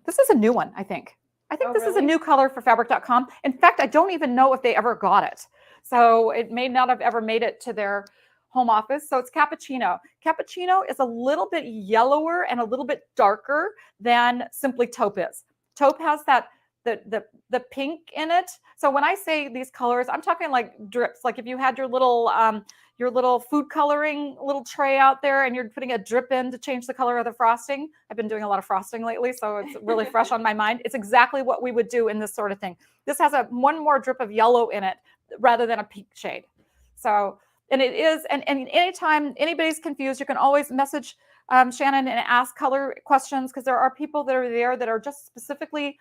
This is a new one, I think. Oh, this is a really? new color for fabric.com. In fact, I don't even know if they ever got it. So it may not have ever made it to their home office. So it's cappuccino. Cappuccino is a little bit yellower and a little bit darker than simply taupe is. Taupe has that the pink in it. So when I say these colors, I'm talking like drips. Like if you had your little food coloring little tray out there and you're putting a drip in to change the color of the frosting. I've been doing a lot of frosting lately, so it's really fresh on my mind. It's exactly what we would do in this sort of thing. This has one more drip of yellow in it rather than a pink shade. So, and it is, and anytime anybody's confused, you can always message Shannon and ask color questions because there are people that are there that are just specifically,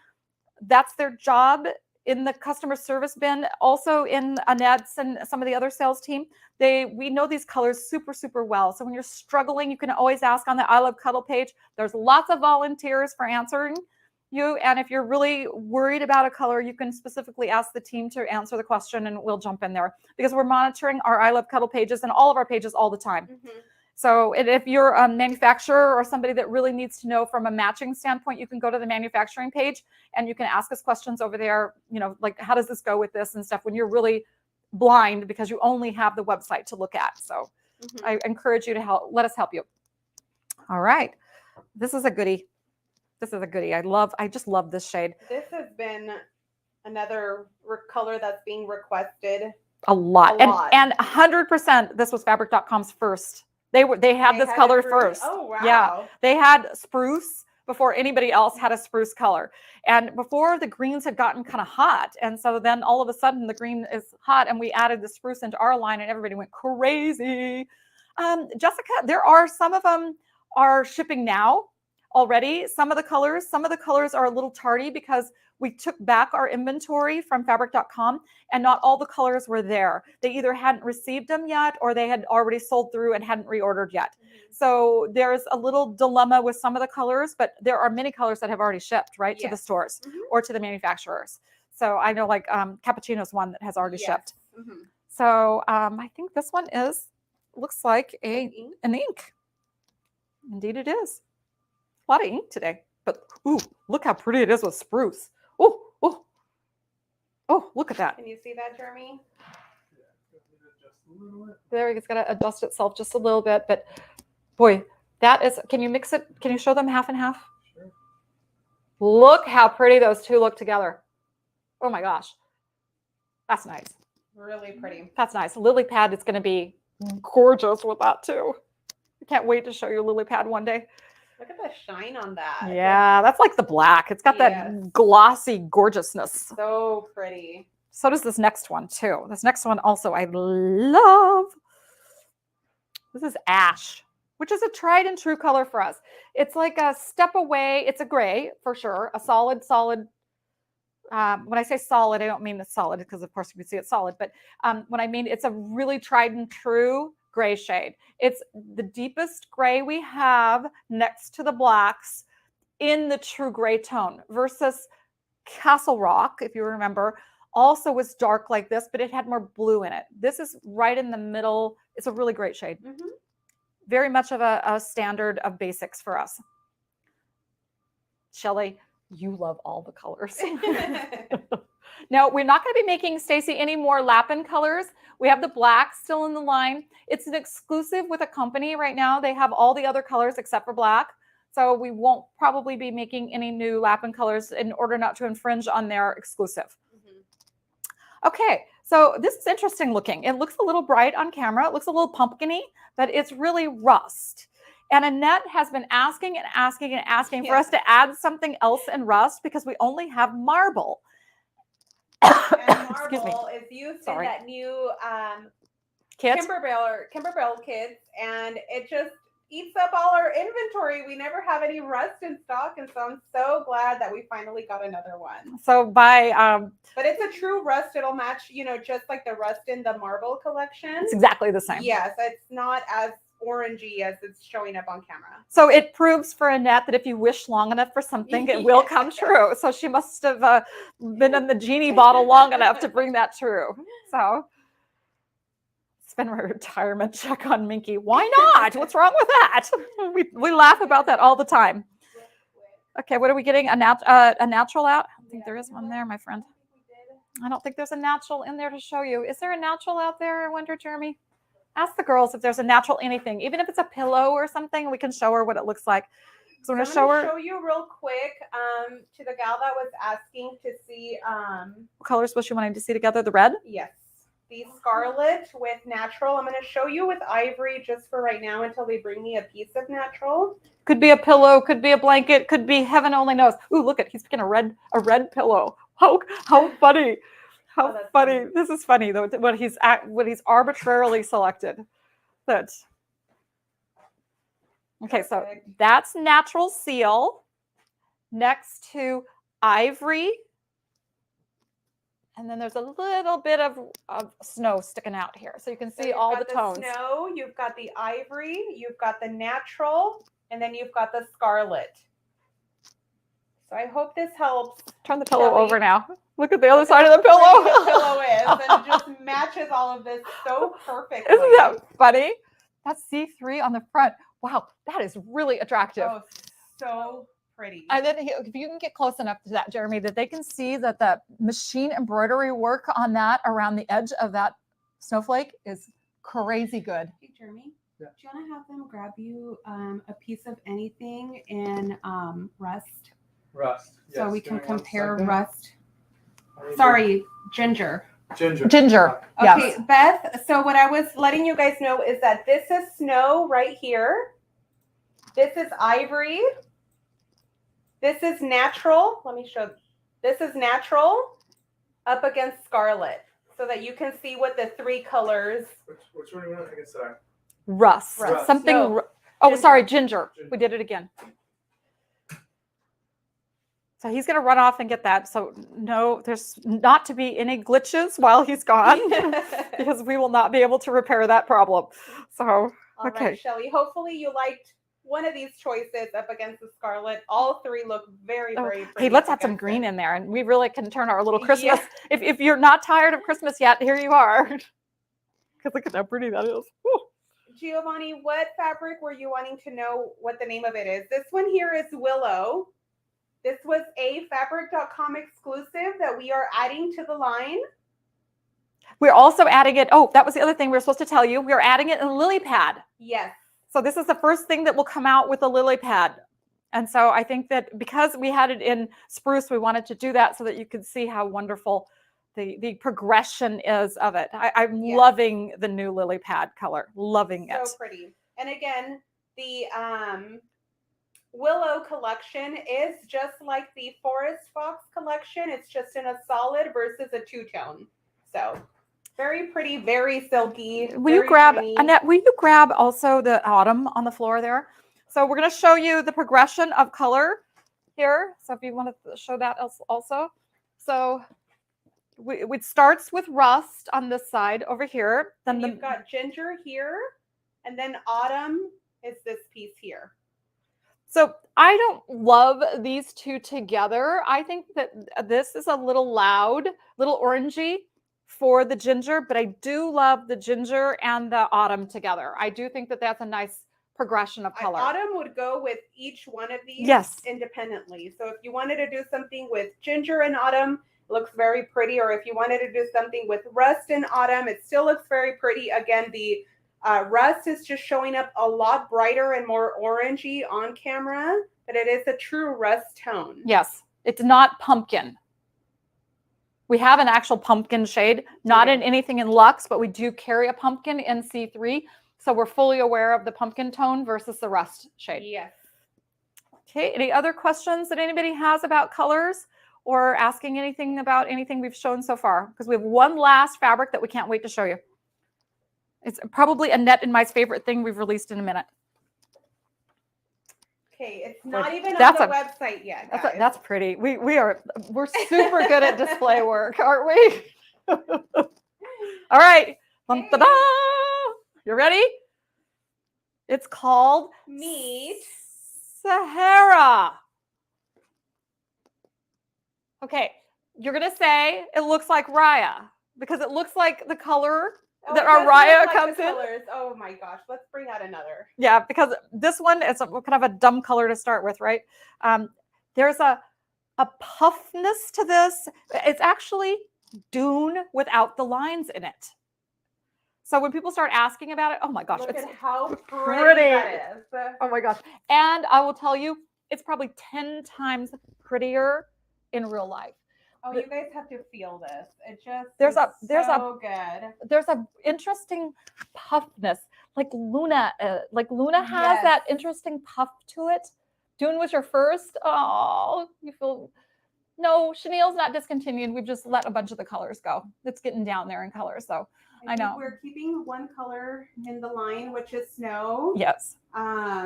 that's their job in the customer service bin, also in Annette's and some of the other sales team. We know these colors super, super well. So when you're struggling, you can always ask on the I Love Cuddle page. There's lots of volunteers for answering you. And if you're really worried about a color, you can specifically ask the team to answer the question and we'll jump in there because we're monitoring our I Love Cuddle pages and all of our pages all the time. Mm-hmm. So if you're a manufacturer or somebody that really needs to know from a matching standpoint, you can go to the manufacturing page and you can ask us questions over there, like how does this go with this and stuff when you're really blind because you only have the website to look at. So I encourage you to let us help you. All right. This is a goodie. I just love this shade. This has been another color that's being requested. A lot. And 100% this was fabric.com's first. They had this color first. Oh, wow. Yeah. They had spruce before anybody else had a spruce color. And before the greens had gotten kind of hot. And so then all of a sudden the green is hot and we added the spruce into our line and everybody went crazy. Jessica, there are some of them are shipping now already. Some of the colors are a little tardy because we took back our inventory from fabric.com and not all the colors were there. They either hadn't received them yet or they had already sold through and hadn't reordered yet. So there's a little dilemma with some of the colors, but there are many colors that have already shipped right to the stores or to the manufacturers. So I know like cappuccino is one that has already shipped. So I think this one looks like an ink. Indeed it is. A lot of ink today, but ooh, look how pretty it is with spruce. Oh, look at that. Can you see that, Jeremy? There, it's got to adjust itself just a little bit, but boy, that is, can you mix it? Can you show them half and half? Sure. Look how pretty those two look together. Oh my gosh. That's nice. Really pretty. That's nice. Lily pad is going to be gorgeous with that too. I can't wait to show you lily pad one day. Look at the shine on that. Yeah, that's like the black. It's got that glossy gorgeousness. So pretty. So does this next one too. This next one also I love. This is ash, which is a tried and true color for us. It's like a step away. It's a gray for sure. A solid. When I say solid, I don't mean it's solid because of course you can see it's solid. But when I mean it's a really tried and true gray shade. It's the deepest gray we have next to the blacks in the true gray tone versus Castle Rock, if you remember, also was dark like this, but it had more blue in it. This is right in the middle. It's a really great shade. Very much of a standard of basics for us. Shelley, you love all the colors. Now, we're not going to be making, Stacy, any more Lapin colors. We have the black still in the line. It's an exclusive with a company right now. They have all the other colors except for black. So we won't probably be making any new Lapin colors in order not to infringe on their exclusive. Okay, so this is interesting looking. It looks a little bright on camera. It looks a little pumpkin-y, but it's really rust. And Annette has been asking and asking and asking for us to add something else in rust because we only have marble. And Excuse me. marble is used Sorry. in that new Kits? Kimberbell kits, and it just eats up all our inventory. We never have any rust in stock, and so I'm so glad that we finally got another one. So by But it's a true rust. It'll match, you know, just like the rust in the marble collection. it's exactly the same. Yes, it's not as orangey as it's showing up on camera. So it proves for Annette that if you wish long enough for something, it will come true. So she must have been in the genie bottle long enough to bring that true. So spend my retirement check on Minky. Why not? What's wrong with that? We laugh about that all the time. Okay, what are we getting? A natural out? I think there is one there, my friend. I don't think there's a natural in there to show you. Is there a natural out there, I wonder, Jeremy? Ask the girls if there's a natural anything, even if it's a pillow or something, we can show her what it looks like. So I'm going to show you real quick to the gal that was asking to see. What colors was she wanting to see together? The red? Yes. The scarlet with natural. I'm going to show you with ivory just for right now until they bring me a piece of natural. Could be a pillow, could be a blanket, could be heaven only knows. Ooh, look at, he's picking a red pillow. How funny. How funny. Funny. This is funny though, what he's arbitrarily selected. But okay, so Perfect. that's natural seal next to ivory. And then there's a little bit of snow sticking out here. So you can see you've all got the tones. Snow, you've got the ivory, you've got the natural, and then you've got the scarlet. So I hope this helps. Turn the pillow Kelly. over now. Look at the other side of the pillow. The pillow is, and it just matches all of this so perfectly. Isn't that funny? That's C3 on the front. Wow, that is really attractive. Oh, so pretty. And then if you can get close enough to that, Jeremy, that they can see that the machine embroidery work on that around the edge of that snowflake is crazy good. Hey, Jeremy, Yeah. do you want to have them grab you a piece of anything in rust? Rust. So Yes, we can give me one compare second. rust. I need to- Sorry, ginger. Ginger. Ginger. Okay, Yes. Beth, so what I was letting you guys know is that this is snow right here. This is ivory. This is natural. Let me show. This is natural up against scarlet so that you can see what the three colors. Which one do you want? I guess sorry. Rust. Rust. Something. No, Oh, ginger. sorry, ginger. Ginger. We did it again. So he's going to run off and get that. So no, there's not to be any glitches while he's gone because we will not be able to repair that problem. So, All okay. right, Shelly. Hopefully you liked one of these choices up against the scarlet. All three look very, Oh, very pretty. hey, let's add some against green it. in there and we really can turn our little Yeah. Christmas. If you're not tired of Christmas yet, here you are. Because look at how pretty that is. Woo. Giovanni, what fabric were you wanting to know what the name of it is? This one here is Willow. This was a fabric.com exclusive that we are adding to the line. We're also adding it. Oh, that was the other thing we were supposed to tell you. We're adding it in lily pad. Yes. So this is the first thing that will come out with a lily pad. And so I think that because we had it in spruce, we wanted to do that so that you could see how wonderful the progression is of it. I'm Yes. loving the new lily pad color. Loving it. So pretty. And again, the Willow collection is just like the Forest Fox collection. It's just in a solid versus a two-tone. So very pretty, very silky. Will you very grab, tiny. Annette, will you grab also the autumn on the floor there? So we're going to show you the progression of color here. So if you want to show that also. So it starts with rust on this side over here. Then And you've got ginger here, and then autumn is this piece here. So I don't love these two together. I think that this is a little loud, little orangey for the ginger, but I do love the ginger and the autumn together. I do think that that's a nice progression of color. Autumn would go with each one of these Yes. independently. So if you wanted to do something with ginger and autumn, It looks very pretty. Or if you wanted to do something with rust in autumn, it still looks very pretty. Again, the rust is just showing up a lot brighter and more orangey on camera, but it is a true rust tone. Yes, it's not pumpkin. We have an actual pumpkin shade, not in anything in Luxe, but we do carry a pumpkin in C3. So we're fully aware of the pumpkin tone versus the rust shade. Yes. Okay, any other questions that anybody has about colors or asking anything about anything we've shown so far? Because we have one last fabric that we can't wait to show you. It's probably Annette and my favorite thing we've released in a minute. Okay, it's not even on That's the a- website yet, guys. That's pretty. We're super good at display work, aren't we? All right. Hey. Ta-da! You ready? It's called Meet Sahara. Okay, you're gonna say it looks like Raya because it looks like the color that it our does look Raya like comes the in. colors. Oh my gosh, let's bring out another. Yeah, because this one is kind of a dumb color to start with, right? There's a puffness to this. It's actually dune without the lines in it. So when people start asking about it, oh my gosh, Look it's at how pretty. pretty that is. Oh my gosh. And I will tell you, it's probably 10 times prettier in real life. Oh, you guys have to feel this. It just There's is so good. There's a interesting puffness, like Luna has Yes. that interesting puff to it. Dune was your first. Oh, you feel no, chenille's not discontinued. We've just let a bunch of the colors go. It's getting down there in color. So I know. We're keeping one color in the line, which is snow. yes,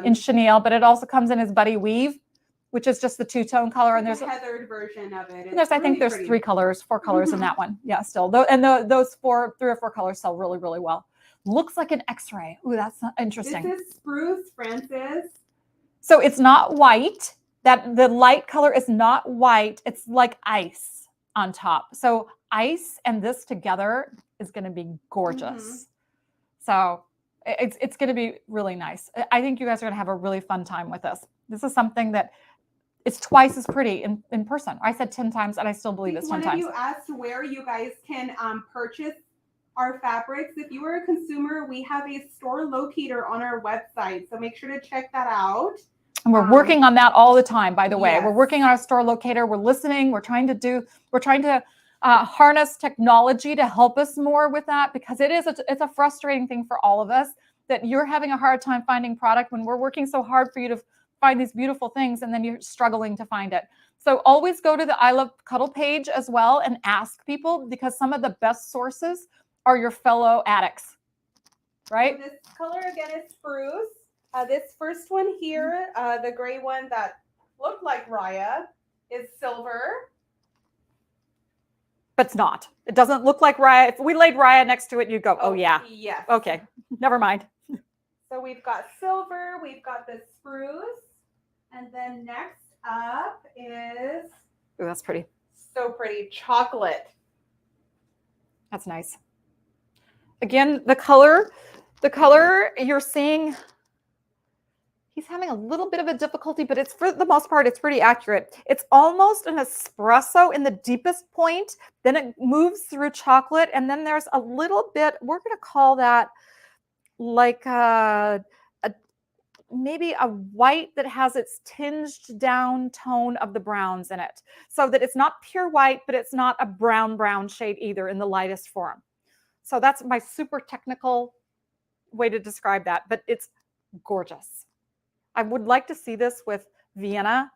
in chenille, but it also comes in as Buddy Weave, which is just the two-tone color. And there's a heathered version of it. and there's I think there's pretty. 4 colors in that one. Yeah, still. Those 3 or 4 colors sell really, really well. Looks like an X-ray. Ooh, that's interesting. This is spruce, Francis. So it's not white. That the light color is not white. It's like ice on top. So ice and this together is going to be gorgeous. So it's going to be really nice. I think you guys are going to have a really fun time with this. This is something that it's twice as pretty in person. I said 10 times and I still believe it's 10 times. One of you asked where you guys can purchase our fabrics. If you are a consumer, we have a store locator on our website. So make sure to check that out. And we're working on that all the time, by the way. Yes. We're working on our store locator. We're listening. We're trying to harness technology to help us more with that, because it's a frustrating thing for all of us that you're having a hard time finding product when we're working so hard for you to find these beautiful things and then you're struggling to find it. So always go to the I Love Cuddle page as well and ask people, because some of the best sources are your fellow addicts, right? So this color again is spruce. This first one here, the gray one that looked like Raya, is silver. But it's not. It doesn't look like Raya. If we laid Raya next to it, you'd go, oh yeah. Yes. Okay, never mind. So we've got silver, we've got the spruce, and then next up is Ooh, that's pretty. so pretty, chocolate. That's nice. Again, the color you're seeing, he's having a little bit of a difficulty, but it's for the most part, it's pretty accurate. It's almost an espresso in the deepest point. Then it moves through chocolate. And then there's a little bit, we're going to call that like maybe a white that has its tinged down tone of the browns in it. So that it's not pure white, but it's not a brown shade either in the lightest form. So that's my super technical way to describe that, but it's gorgeous. I would like to see this with Vienna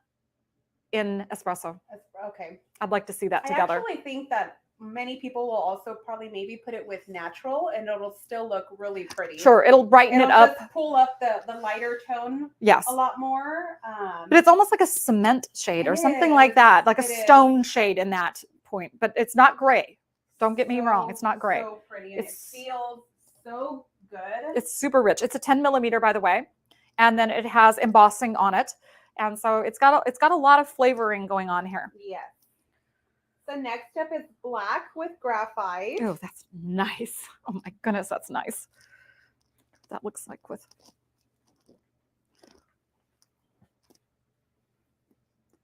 in espresso. Okay. I'd like to see that together. I actually think that many people will also probably maybe put it with natural and it'll still look really pretty. Sure, it'll brighten it up. Just pull up the lighter tone Yes. a lot more. But it's almost like a cement shade or something like that, like a stone shade in that point. But it's not gray. Don't get me wrong. It's not gray. So pretty. And it feels so good. It's super rich. It's a 10 millimeter, by the way. And then it has embossing on it. And so it's got a lot of flavoring going on here. Yes. So next up is black with graphite. Oh, that's nice. Oh my goodness, that's nice. That looks like with.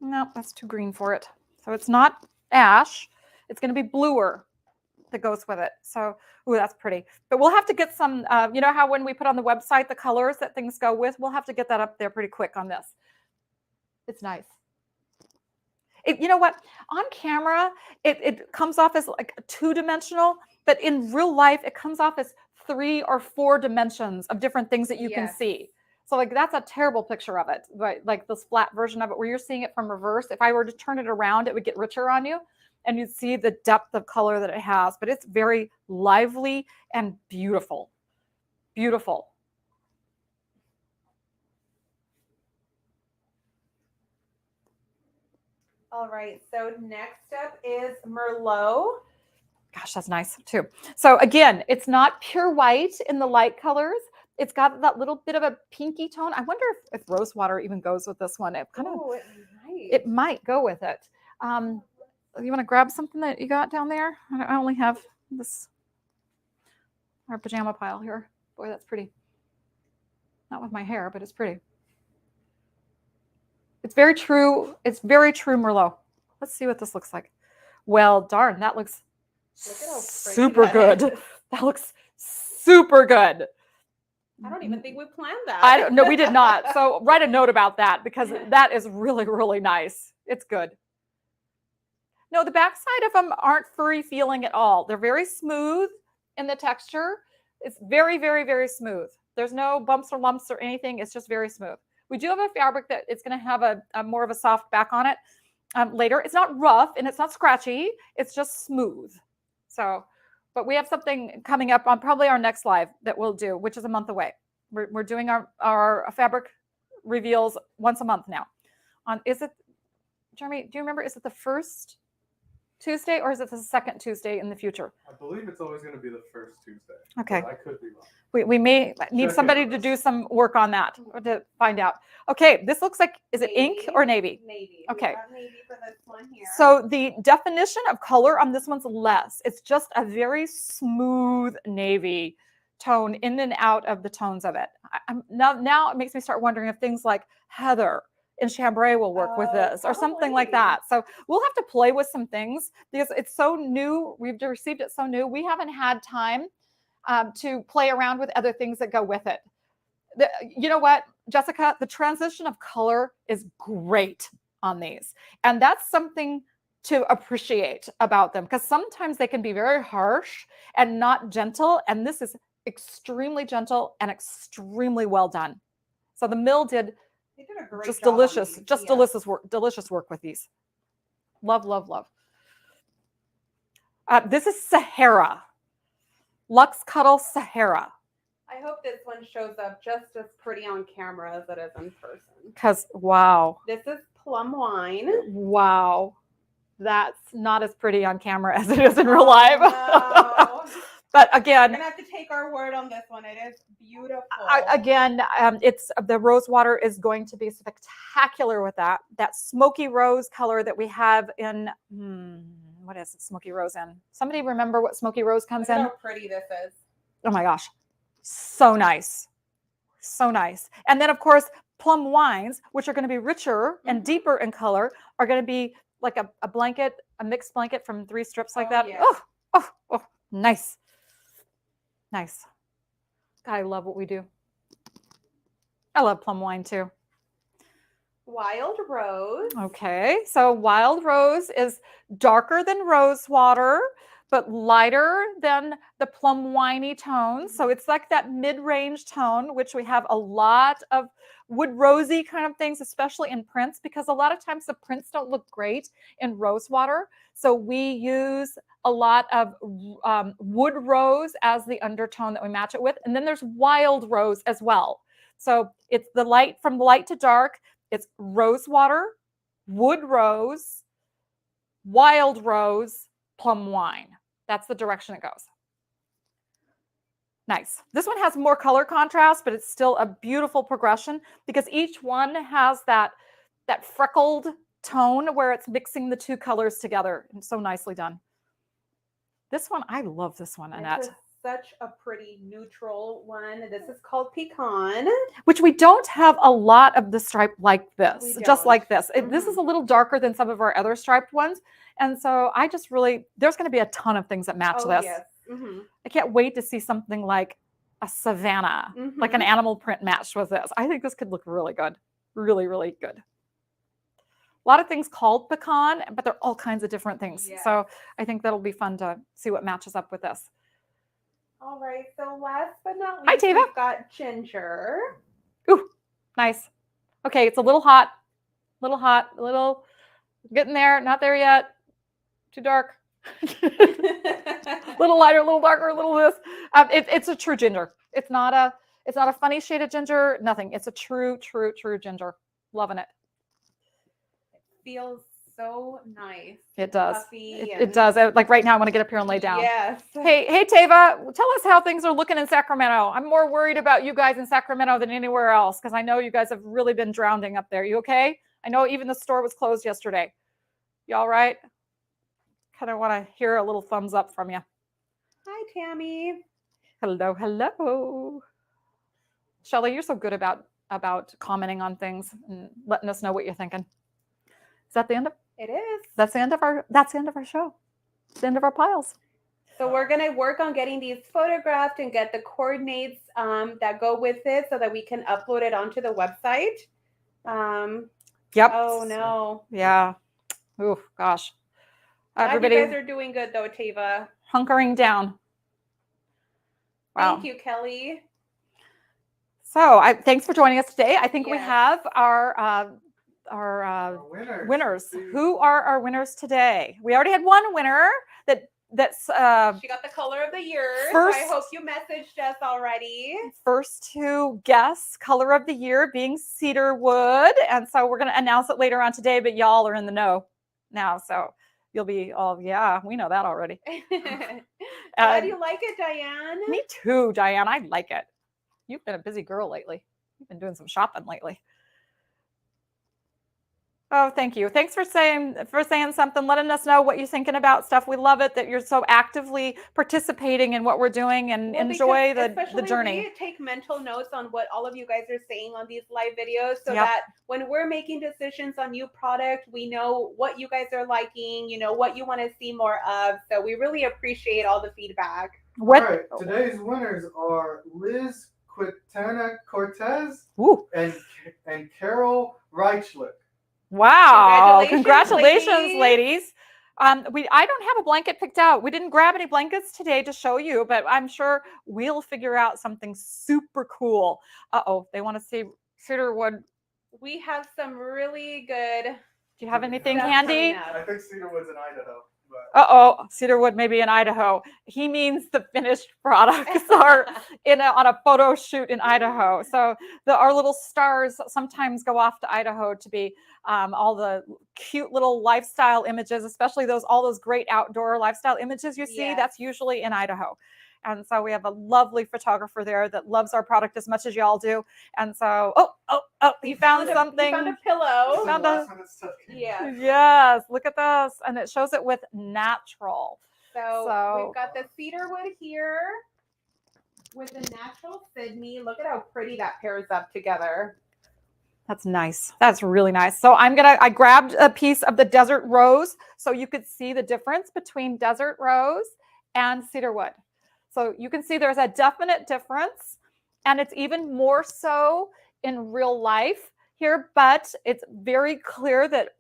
No, that's too green for it. So it's not ash. It's going to be bluer that goes with it. So, ooh, that's pretty. But we'll have to get some, you know how when we put on the website the colors that things go with, we'll have to get that up there pretty quick on this. It's nice. You know what? On camera, it comes off as like two-dimensional, but in real life, it comes off as 3 or 4 dimensions of different things that you can see. So like that's a terrible picture of it, but like this flat version of it where you're seeing it from reverse. If I were to turn it around, it would get richer on you and you'd see the depth of color that it has, but it's very lively and beautiful. Beautiful. All right, so next up is Merlot. Gosh, that's nice too. So again, it's not pure white in the light colors. It's got that little bit of a pinky tone. I wonder if rose water even goes with this one. It kind of, it might go with it. You want to grab something that you got down there? I only have this, our pajama pile here. Boy, that's pretty. Not with my hair, but it's pretty. It's very true. It's very true Merlot. Let's see what this looks like. Well, darn, that looks super good. That looks super good. I don't even think we planned that. No, we did not. So write a note about that because that is really, really nice. It's good. No, the backside of them aren't furry feeling at all. They're very smooth in the texture. It's very, very, very smooth. There's no bumps or lumps or anything. It's just very smooth. We do have a fabric that it's going to have a more of a soft back on it later. It's not rough and it's not scratchy. It's just smooth. So, but we have something coming up on probably our next live that we'll do, which is a month away. We're doing our fabric reveals once a month now. Is it, Jeremy, do you remember, is it the first Tuesday or is it the second Tuesday in the future? I believe it's always going to be the first Tuesday. Okay. I could be wrong. We may need somebody to do some work on that to find out. Okay, this looks like, is it ink or navy? Navy. Okay. Navy for this one here. So the definition of color on this one's less. It's just a very smooth navy tone in and out of the tones of it. Now it makes me start wondering if things like heather and chambray will work with this or something like that. So we'll have to play with some things because it's so new. We've received it so new. We haven't had time to play around with other things that go with it. You know what, Jessica? The transition of color is great on these. And that's something to appreciate about them because sometimes they can be very harsh and not gentle. And this is extremely gentle and extremely well done. So the mill did a great just job on delicious, these. just delicious work with these. Love, love, love. This is Sahara. Luxe Cuddle Sahara. I hope this one shows up just as pretty on camera as it is in person. Because, wow. This is plum wine. Wow. That's not as pretty on camera as it is in real life. No. But again, You're gonna have to take our word on this one. It is beautiful. Again, it's the rose water is going to be spectacular with that. That smoky rose color that we have in, what is it, smoky rose in? Somebody remember what smoky rose comes Look at in? how pretty this is. Oh my gosh. So nice. So nice. And then of course, plum wines, which are going to be richer and deeper in color, are going to be like a blanket, a mixed blanket from 3 strips like that. Yeah. Oh, nice. Nice. God, I love what we do. I love plum wine too. Wild rose. Okay, so wild rose is darker than rose water, but lighter than the plum winey tone. So it's like that mid-range tone, which we have a lot of wood rosy kind of things, especially in prints, because a lot of times the prints don't look great in rose water. So we use a lot of wood rose as the undertone that we match it with. And then there's wild rose as well. So it's the light from light to dark. It's rose water, wood rose, wild rose, plum wine. That's the direction it goes. Nice. This one has more color contrast, but it's still a beautiful progression because each one has that freckled tone where it's mixing the 2 colors together. And so nicely done. This one, I love this one, Annette. This is such a pretty neutral one. This is called Pecan. Which we don't have a lot of the stripe like this, We just don't. like this. This is a little darker than some of our other striped ones. And so I just really, there's going to be a ton of things that match Oh, this. yes. Mm-hmm. I can't wait to see something like a Savannah, like an animal print matched with this. I think this could look really good. Really, really good. A lot of things called pecan, but they're all kinds of different things. Yes. So I think that'll be fun to see what matches up with this. All right. So last but not Hi, least, Tava. we've got ginger. Ooh, nice. Okay, it's a little hot, a little getting there, not there yet. Too dark. A little lighter, a little darker, a little this. It's a true ginger. It's not a funny shade of ginger. Nothing. It's a true ginger. Loving it. Feels so nice. It does. Puffy It does. Like right now, I want to get up here and lay down. Yes. Hey, Tava, tell us how things are looking in Sacramento. I'm more worried about you guys in Sacramento than anywhere else because I know you guys have really been drowning up there. You okay? I know even the store was closed yesterday. You all right? Kind of want to hear a little thumbs up from you. Hi, Tammy. Hello. Shelly, you're so good about commenting on things and letting us know what you're thinking. Is that the end of? It is. That's the end of our show. It's the end of our piles. So we're going to work on getting these photographed and get the coordinates that go with it so that we can upload it onto the website. Yep. Oh, no. Yeah. Ooh, gosh. Glad Everybody you guys are doing good, though, Tava. hunkering down. Wow. Thank you, Kelly. So thanks for joining us today. I think we Yes. have our winners. winners. Who are our winners today? We already had one winner that's She got the color of the year. First- so I hope you messaged us already. first to guess color of the year being cedarwood. And so we're going to announce it later on today, but y'all are in the know now. So you'll be all, yeah, we know that already. Glad you like it, Diane. Me too, Diane. I like it. You've been a busy girl lately. You've been doing some shopping lately. Oh, thank you. Thanks for saying something, letting us know what you're thinking about stuff. We love it that you're so actively participating in what we're doing and Well, enjoy because the especially journey. We take mental notes on what all of you guys are saying on these live videos so Yep. that when we're making decisions on new product, we know what you guys are liking, what you want to see more of. So we really appreciate all the feedback. What? All right, today's winners are Liz Quintana Cortez Ooh. and Carol Reichlich. Wow. Congratulations, ladies. I don't have a blanket picked out. We didn't grab any blankets today to show you, but I'm sure we'll figure out something super cool. Uh-oh, they want to see cedarwood. We have some really good. Do you have anything stuff handy? coming up. I think Cedarwood's in Idaho. But Uh-oh, cedarwood maybe in Idaho. He means the finished products are on a photo shoot in Idaho. So our little stars sometimes go off to Idaho to be all the cute little lifestyle images, especially all those great outdoor lifestyle images you see. Yes. That's usually in Idaho. And so we have a lovely photographer there that loves our product as much as y'all do. And so, he found something. He found a pillow. Found last minute stuff. Yeah. Yes, look at this. And it shows it with natural. So we've got the cedarwood here with the natural Sydney. Look at how pretty that pairs up together. That's nice. That's really nice. So I grabbed a piece of the desert rose so you could see the difference between desert rose and cedarwood. So you can see there's a definite difference, and it's even more so in real life here, but it's very clear that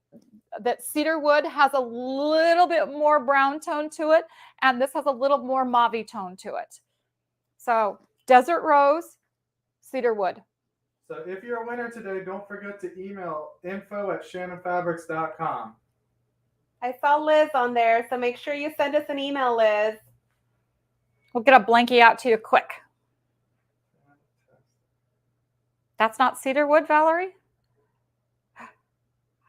cedarwood has a little bit more brown tone to it, and this has a little more mauve tone to it. So desert rose, cedarwood. So if you're a winner today, don't forget to email info@shannonfabrics.com. I saw Liz on there, so make sure you send us an email, Liz. We'll get a blankie out to you quick. That's not cedarwood, Valerie?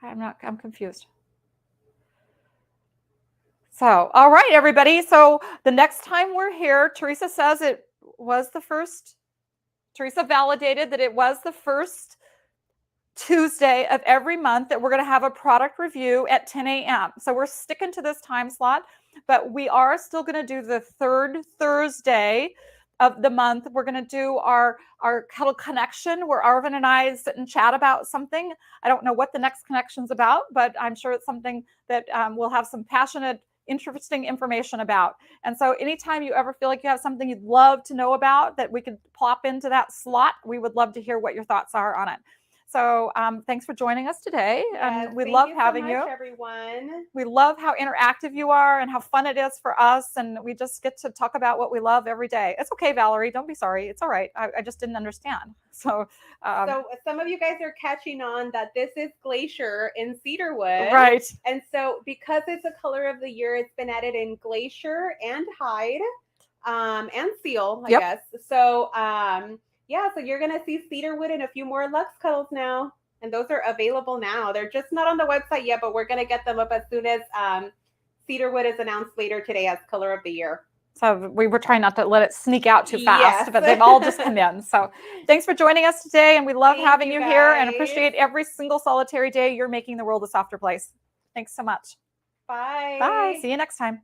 I'm confused. So, all right, everybody. So the next time we're here, Teresa says it was the first. Teresa validated that it was the first Tuesday of every month that we're going to have a product review at 10 a.m. So we're sticking to this time slot, but we are still going to do the third Thursday of the month. We're going to do our Cuddle Connection, where Arvin and I sit and chat about something. I don't know what the next connection's about, but I'm sure it's something that we'll have some passionate, interesting information about. And so anytime you ever feel like you have something you'd love to know about that we could plop into that slot, we would love to hear what your thoughts are on it. So thanks for joining us today. Yes, We thank love you having so much, you. everyone. We love how interactive you are and how fun it is for us. And we just get to talk about what we love every day. It's okay, Valerie. Don't be sorry. It's all right. I just didn't understand. So some of you guys are catching on that this is Glacier in cedarwood. right. And so because it's a color of the year, it's been added in Glacier and Hide and Seal, I Yep. guess. So yeah, so you're gonna see cedarwood and a few more Luxe Cuddles now. And those are available now. They're just not on the website yet, but we're gonna get them up as soon as cedarwood is announced later today as color of the year. So we were trying not to let it sneak out too fast, Yes. but they've all just come in. So thanks for joining us today. And we love Thank having you you here and guys. appreciate every single solitary day you're making the world a softer place. Thanks so much. Bye. Bye. See you next time.